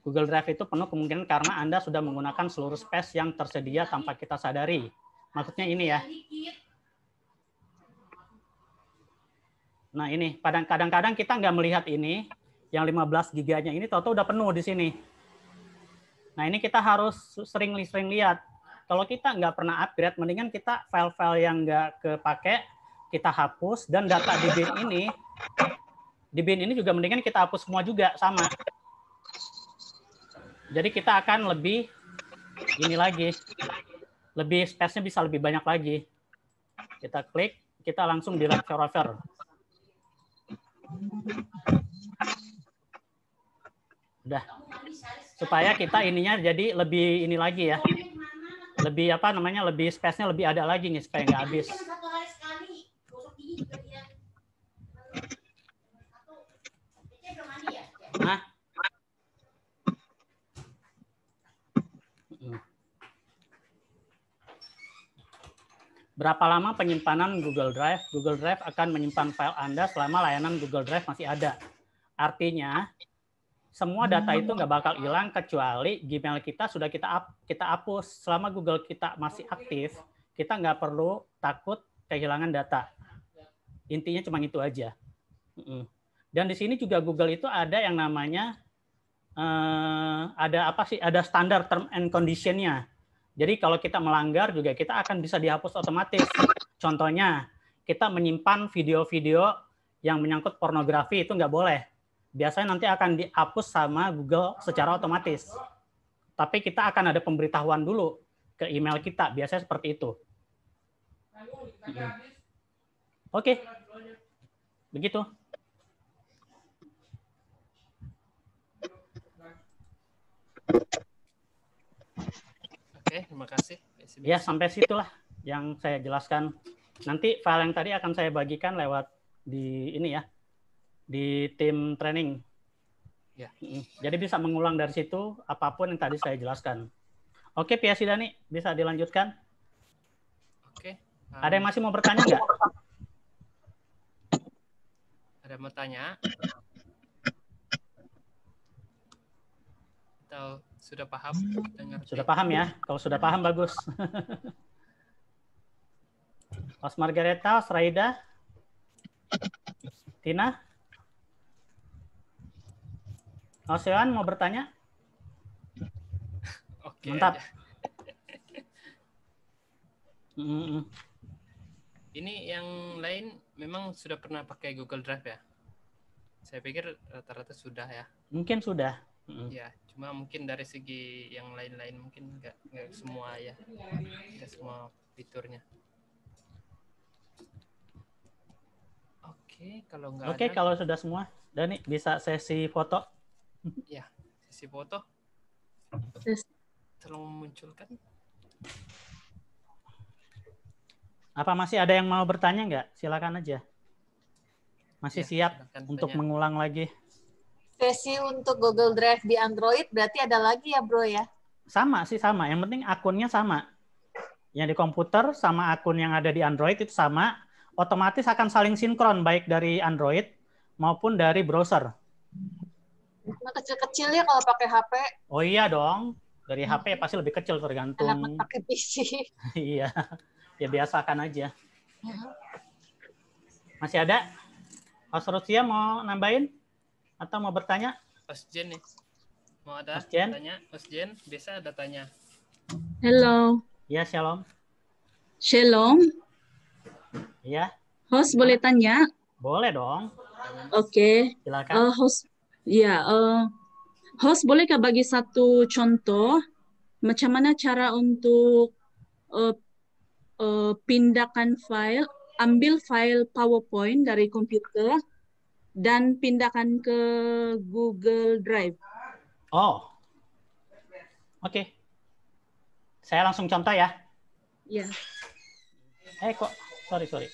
Google Drive itu penuh kemungkinan karena Anda sudah menggunakan seluruh space yang tersedia tanpa kita sadari. Maksudnya ini ya. Nah ini, kadang-kadang kita nggak melihat ini, yang 15 giganya ini tahu-tahu udah penuh di sini. Nah ini kita harus sering lihat. Kalau kita nggak pernah upgrade, mendingan kita file-file yang nggak kepake, kita hapus, dan data di bin ini juga mendingan kita hapus semua juga, sama. Jadi kita akan lebih ini lagi, lebih space-nya bisa lebih banyak lagi. Kita klik, kita langsung direct forever. Udah. Supaya kita ininya jadi lebih ini lagi ya. Lebih apa namanya? Lebih space-nya lebih ada lagi nih supaya nggak habis. Nah. Berapa lama penyimpanan Google Drive? Google Drive akan menyimpan file Anda selama layanan Google Drive masih ada. Artinya, semua data itu nggak bakal hilang kecuali Gmail kita sudah kita hapus. Selama Google kita masih aktif, kita nggak perlu takut kehilangan data. Intinya cuma itu aja. Dan di sini juga Google itu ada yang namanya ada apa sih? Ada standar term and condition-nya. Jadi kalau kita melanggar juga kita akan bisa dihapus otomatis. Contohnya, kita menyimpan video-video yang menyangkut pornografi itu nggak boleh. Biasanya nanti akan dihapus sama Google secara otomatis. Tapi kita akan ada pemberitahuan dulu ke email kita. Biasanya seperti itu. Oke. Begitu. Oke, terima kasih. Ya, sampai situlah yang saya jelaskan. Nanti file yang tadi akan saya bagikan lewat di ini ya, di tim training. Ya. Jadi bisa mengulang dari situ apapun yang tadi saya jelaskan. Oke, Pia Sidani, bisa dilanjutkan? Oke. Ada yang masih mau bertanya nggak? Ada yang mau tanya? Atau sudah paham? Sudah paham ya? Kalau sudah paham, bagus. Mas Margareta, Raida, Tina, Osean mau bertanya? Oke. Mantap. Ini yang lain memang sudah pernah pakai Google Drive ya? Saya pikir rata-rata sudah ya. Mungkin sudah. Ya, cuma mungkin dari segi yang lain-lain mungkin nggak semua ya, nggak semua fiturnya. Oke, kalau nggak Oke, ada. kalau sudah semua, Dani bisa sesi foto. Ya, sesi foto. Tolong memunculkan. Apa masih ada yang mau bertanya nggak? Silakan aja. Masih Ya, siap untuk mengulang lagi. Sesi untuk Google Drive di Android berarti ada lagi ya, Bro ya? Sama sih, sama. Yang penting akunnya sama. Yang di komputer sama akun yang ada di Android itu sama. Otomatis akan saling sinkron baik dari Android maupun dari browser. Nah, kecil-kecilnya kalau pakai HP. Oh iya dong. Dari HP pasti lebih kecil tergantung. Enak pakai PC. Iya. Ya biasakan aja. Masih ada? Mas Rusia mau nambahin? Atau mau bertanya? Mas Jen nih. Mau ada Mas Jen? tanya? Mas Jen, biasa ada tanya. Halo. Ya, shalom. Shalom. Iya. Host boleh tanya? Boleh dong. Oke. Silakan. Host bolehkah bagi satu contoh macam mana cara untuk pindahkan file, ambil file PowerPoint dari komputer dan pindahkan ke Google Drive? Oh. Oke. Saya langsung contoh ya. Ya. Kok. Sorry.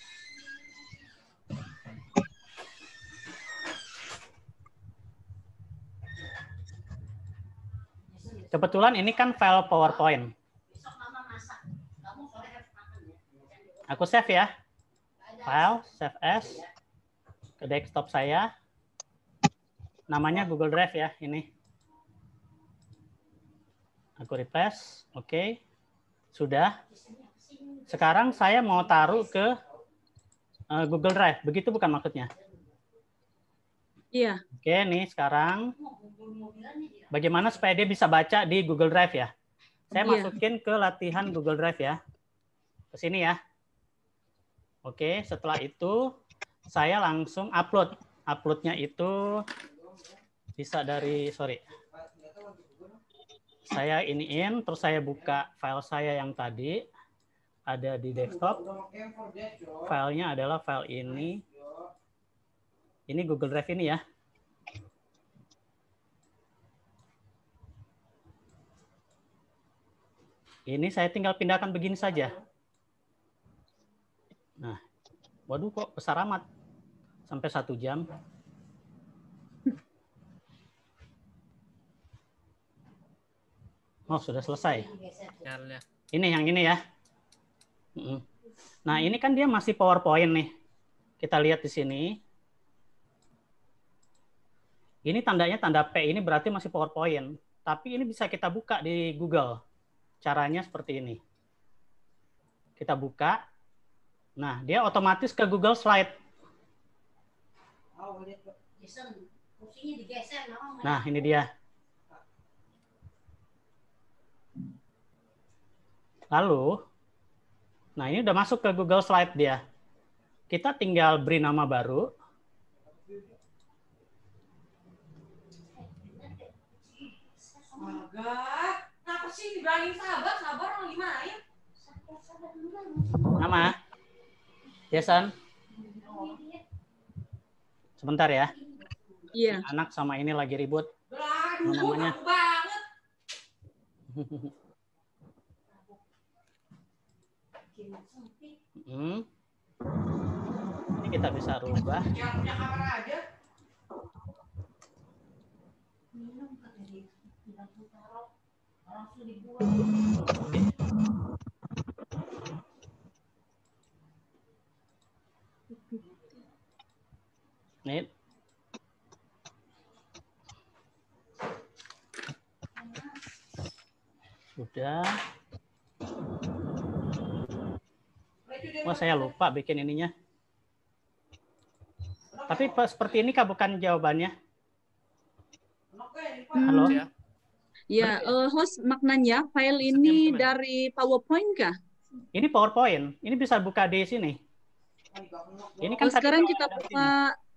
Kebetulan ini kan file PowerPoint. Aku save ya. File, save as. Ke desktop saya. Namanya Google Drive ya, ini. Aku refresh. Oke. Sudah. Sekarang saya mau taruh ke Google Drive. Begitu bukan maksudnya? Iya. Oke, nih sekarang bagaimana supaya dia bisa baca di Google Drive ya? Saya masukin ke latihan Google Drive ya. Ke sini ya. Oke, setelah itu saya langsung upload. Uploadnya itu bisa dari, saya iniin, terus saya buka file saya yang tadi ada di desktop. Filenya adalah file ini. Ini Google Drive ini ya. Ini saya tinggal pindahkan begini saja. Nah, waduh kok besar amat. Sampai 1 jam. Oh, sudah selesai. Nyalnya. Ini yang ini ya. Nah, ini kan dia masih PowerPoint nih. Kita lihat di sini. Ini tandanya tanda P, ini berarti masih PowerPoint. Tapi ini bisa kita buka di Google. Caranya seperti ini. Kita buka. Nah, dia otomatis ke Google Slide. Nah, ini dia. Lalu, nah ini udah masuk ke Google Slide dia. Kita tinggal beri nama baru. Kenapa sih dibilangin sabar? Sabar orang gimana ya? Nama? Jason? Sebentar ya. Iya. Anak sama ini lagi ribut. Namanya. Ini kita bisa rubah. Yang punya kamera aja. Nih. Sudah. Wah, saya lupa bikin ininya. Tapi seperti ini kah bukan jawabannya? Halo? Ya, host maknanya file ini dari PowerPoint kah? Ini PowerPoint. Ini bisa buka di sini. Ini kan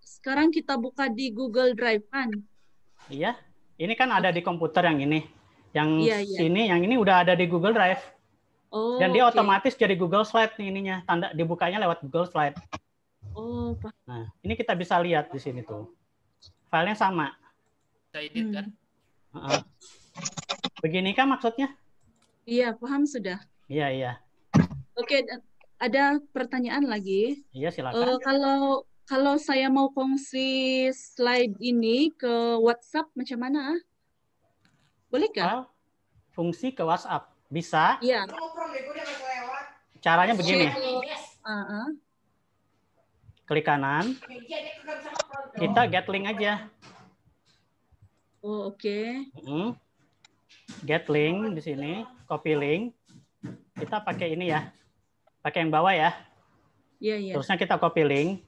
sekarang kita buka di Google Drive kan? Iya. Ini kan ada di komputer yang ini. Yang Iya. sini, yang ini udah ada di Google Drive. Oh, Dan dia oke. otomatis jadi Google Slide nih ininya. Tanda dibukanya lewat Google Slide. Oh, Nah, ini kita bisa lihat di sini tuh. Filenya sama. Kita edit kan? Begini kan maksudnya? Iya, paham sudah. Iya. Oke, ada pertanyaan lagi. Iya, silakan. Kalau saya mau kongsi slide ini ke WhatsApp macam mana? Boleh kah? Fungsi ke WhatsApp. Bisa. Iya. Caranya begini. Klik kanan. Kita get link aja. Oh, oke. Get link di sini. Copy link. Kita pakai ini ya. Pakai yang bawah ya. Iya. Terusnya kita copy link.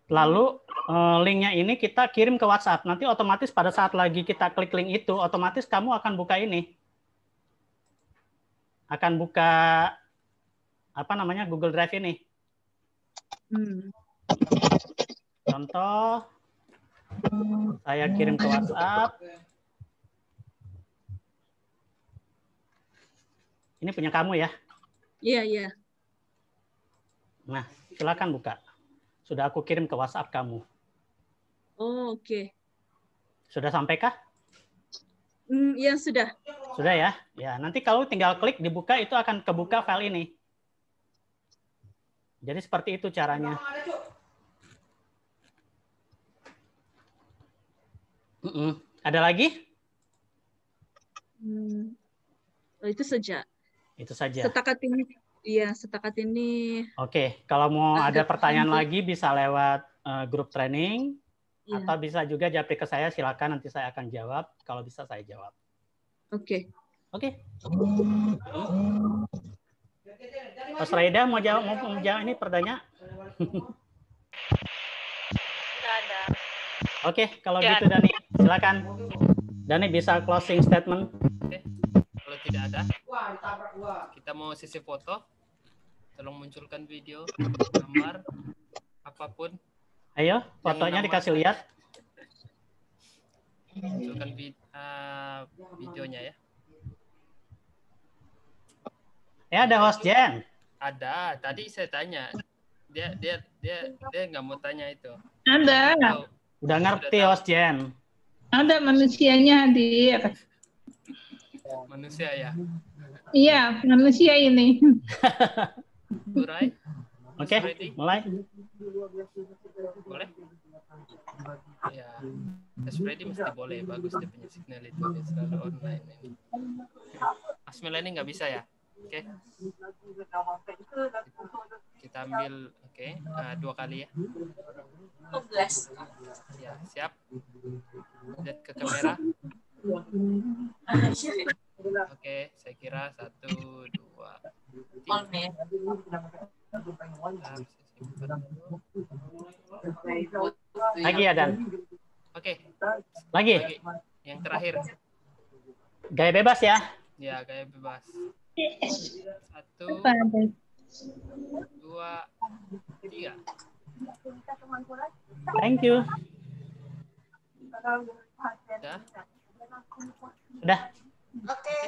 Lalu linknya ini kita kirim ke WhatsApp. Nanti otomatis pada saat lagi kita klik link itu, otomatis kamu akan buka ini. Akan buka Google Drive ini. Contoh, saya kirim ke WhatsApp. Ini punya kamu ya? Iya. Nah, silakan buka. Sudah aku kirim ke WhatsApp kamu. Oh, oke. Sudah sampaikah? Ya, sudah. Sudah ya? Ya, nanti kalau tinggal klik dibuka itu akan kebuka file ini. Jadi seperti itu caranya. Ada lagi? Itu saja. Itu saja. Setakat ini. Oke, kalau mau ada pertanyaan lagi bisa lewat grup training. Iya. Atau bisa juga japri ke saya, silakan nanti saya akan jawab. Kalau bisa saya jawab. Oke. Mas Raida mau jawab ini pertanyaan? Tidak ada. Oke, kalau gitu Dani, silakan. Dani bisa closing statement. Oke. Kalau tidak ada, kita mau sesi foto. Tolong munculkan video, gambar, apapun. Ayo, fotonya dikasih lihat. Munculkan videonya ya. Ada host Jen. Ada. Tadi saya tanya. Dia nggak mau tanya itu. Ada. Udah ngerti host Jen. Ada manusianya hadir. Manusia ya. Iya, manusia ini. Urai, Oke, mulai. boleh? Ya, tes ready mesti boleh. Bagus dia punya signal itu. Dia selalu online ini. Asmila ini nggak bisa ya? Oke. Kita ambil, oke, 2 kali ya. 12. Ya, siap. Lihat ke kamera. Oke, saya kira 1, 2, 3. Lagi ya, Dan. Oke, Lagi. yang terakhir. Gaya bebas ya. Ya, gaya bebas. 1, 2, 3. Thank you. Udah? Udah. Oke.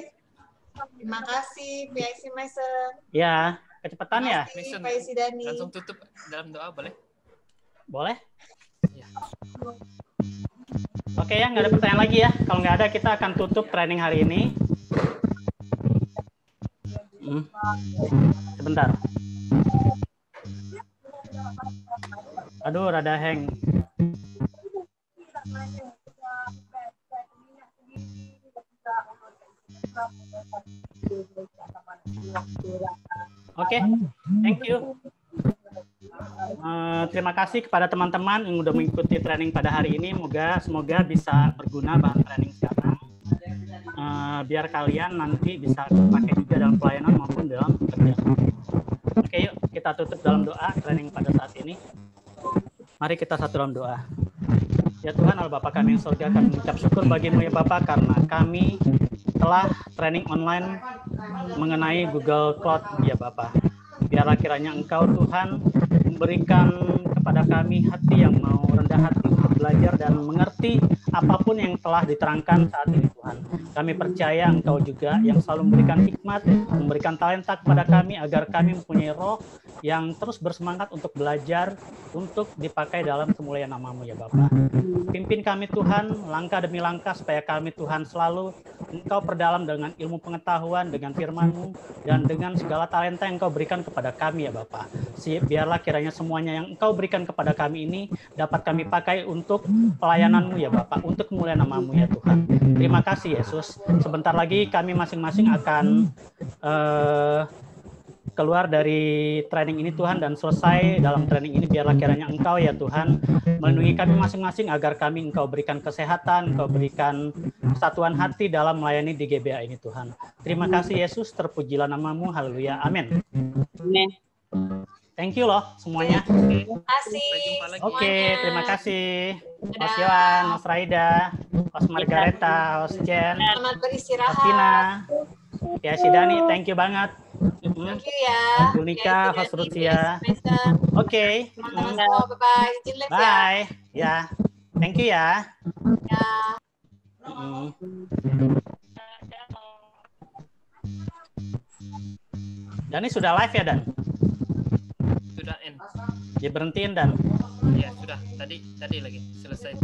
Terima kasih PIC Mason. Ya, kecepatan ya. Mason, PIC Dani. langsung tutup dalam doa boleh? Boleh. Ya. Oke ya, nggak ada pertanyaan lagi ya. Kalau nggak ada, kita akan tutup training hari ini. Sebentar. Aduh, rada hang. Oke, thank you. Terima kasih kepada teman-teman yang sudah mengikuti training pada hari ini. Semoga bisa berguna bahan training sekarang. Biar kalian nanti bisa pakai juga dalam pelayanan maupun dalam pekerjaan. Oke, yuk kita tutup dalam doa training pada saat ini. Mari kita satu dalam doa. Ya Tuhan, Allah Bapa kami yang surga, kami mengucap syukur bagimu ya Bapa, karena kami telah training online mengenai Google Cloud ya Bapa. Biarlah kiranya Engkau Tuhan memberikan kepada kami hati yang mau rendah hati untuk belajar dan mengerti apapun yang telah diterangkan saat ini Tuhan. Kami percaya Engkau juga yang selalu memberikan hikmat, memberikan talenta kepada kami agar kami mempunyai roh yang terus bersemangat untuk belajar, untuk dipakai dalam kemuliaan nama-Mu ya Bapa. Pimpin kami Tuhan, langkah demi langkah supaya kami Tuhan selalu Engkau perdalam dengan ilmu pengetahuan, dengan firman-Mu, dan dengan segala talenta yang Engkau berikan kepada kami ya Bapa. Biarlah kiranya semuanya yang Engkau berikan kepada kami ini dapat kami pakai untuk pelayanan-Mu ya Bapa, untuk kemuliaan nama-Mu ya Tuhan. Terima kasih Yesus. Sebentar lagi kami masing-masing akan keluar dari training ini Tuhan, dan selesai dalam training ini biarlah kiranya Engkau ya Tuhan melindungi kami masing-masing agar kami Engkau berikan kesehatan, Engkau berikan kesatuan hati dalam melayani di GBA ini Tuhan. Terima kasih Yesus, terpujilah nama-Mu, haleluya, amin. Amin. Thank you loh semuanya. Terima kasih. Oke, terima kasih. Mas Yohan, Mas Raida, Mas Margareta, Mas Jen, Selamat Mas beristirahat. Tina, ya si Dani, thank you banget. Thank you ya. Julika, Mas Rusia. Oke. Teman-teman semua, bye-bye. Izin live ya. Bye. Ya. Thank you ya. Ya. Dan ini sudah live ya, Dan? Sudah end. Ya berhentiin, Dan. Ya, sudah. Tadi lagi selesai.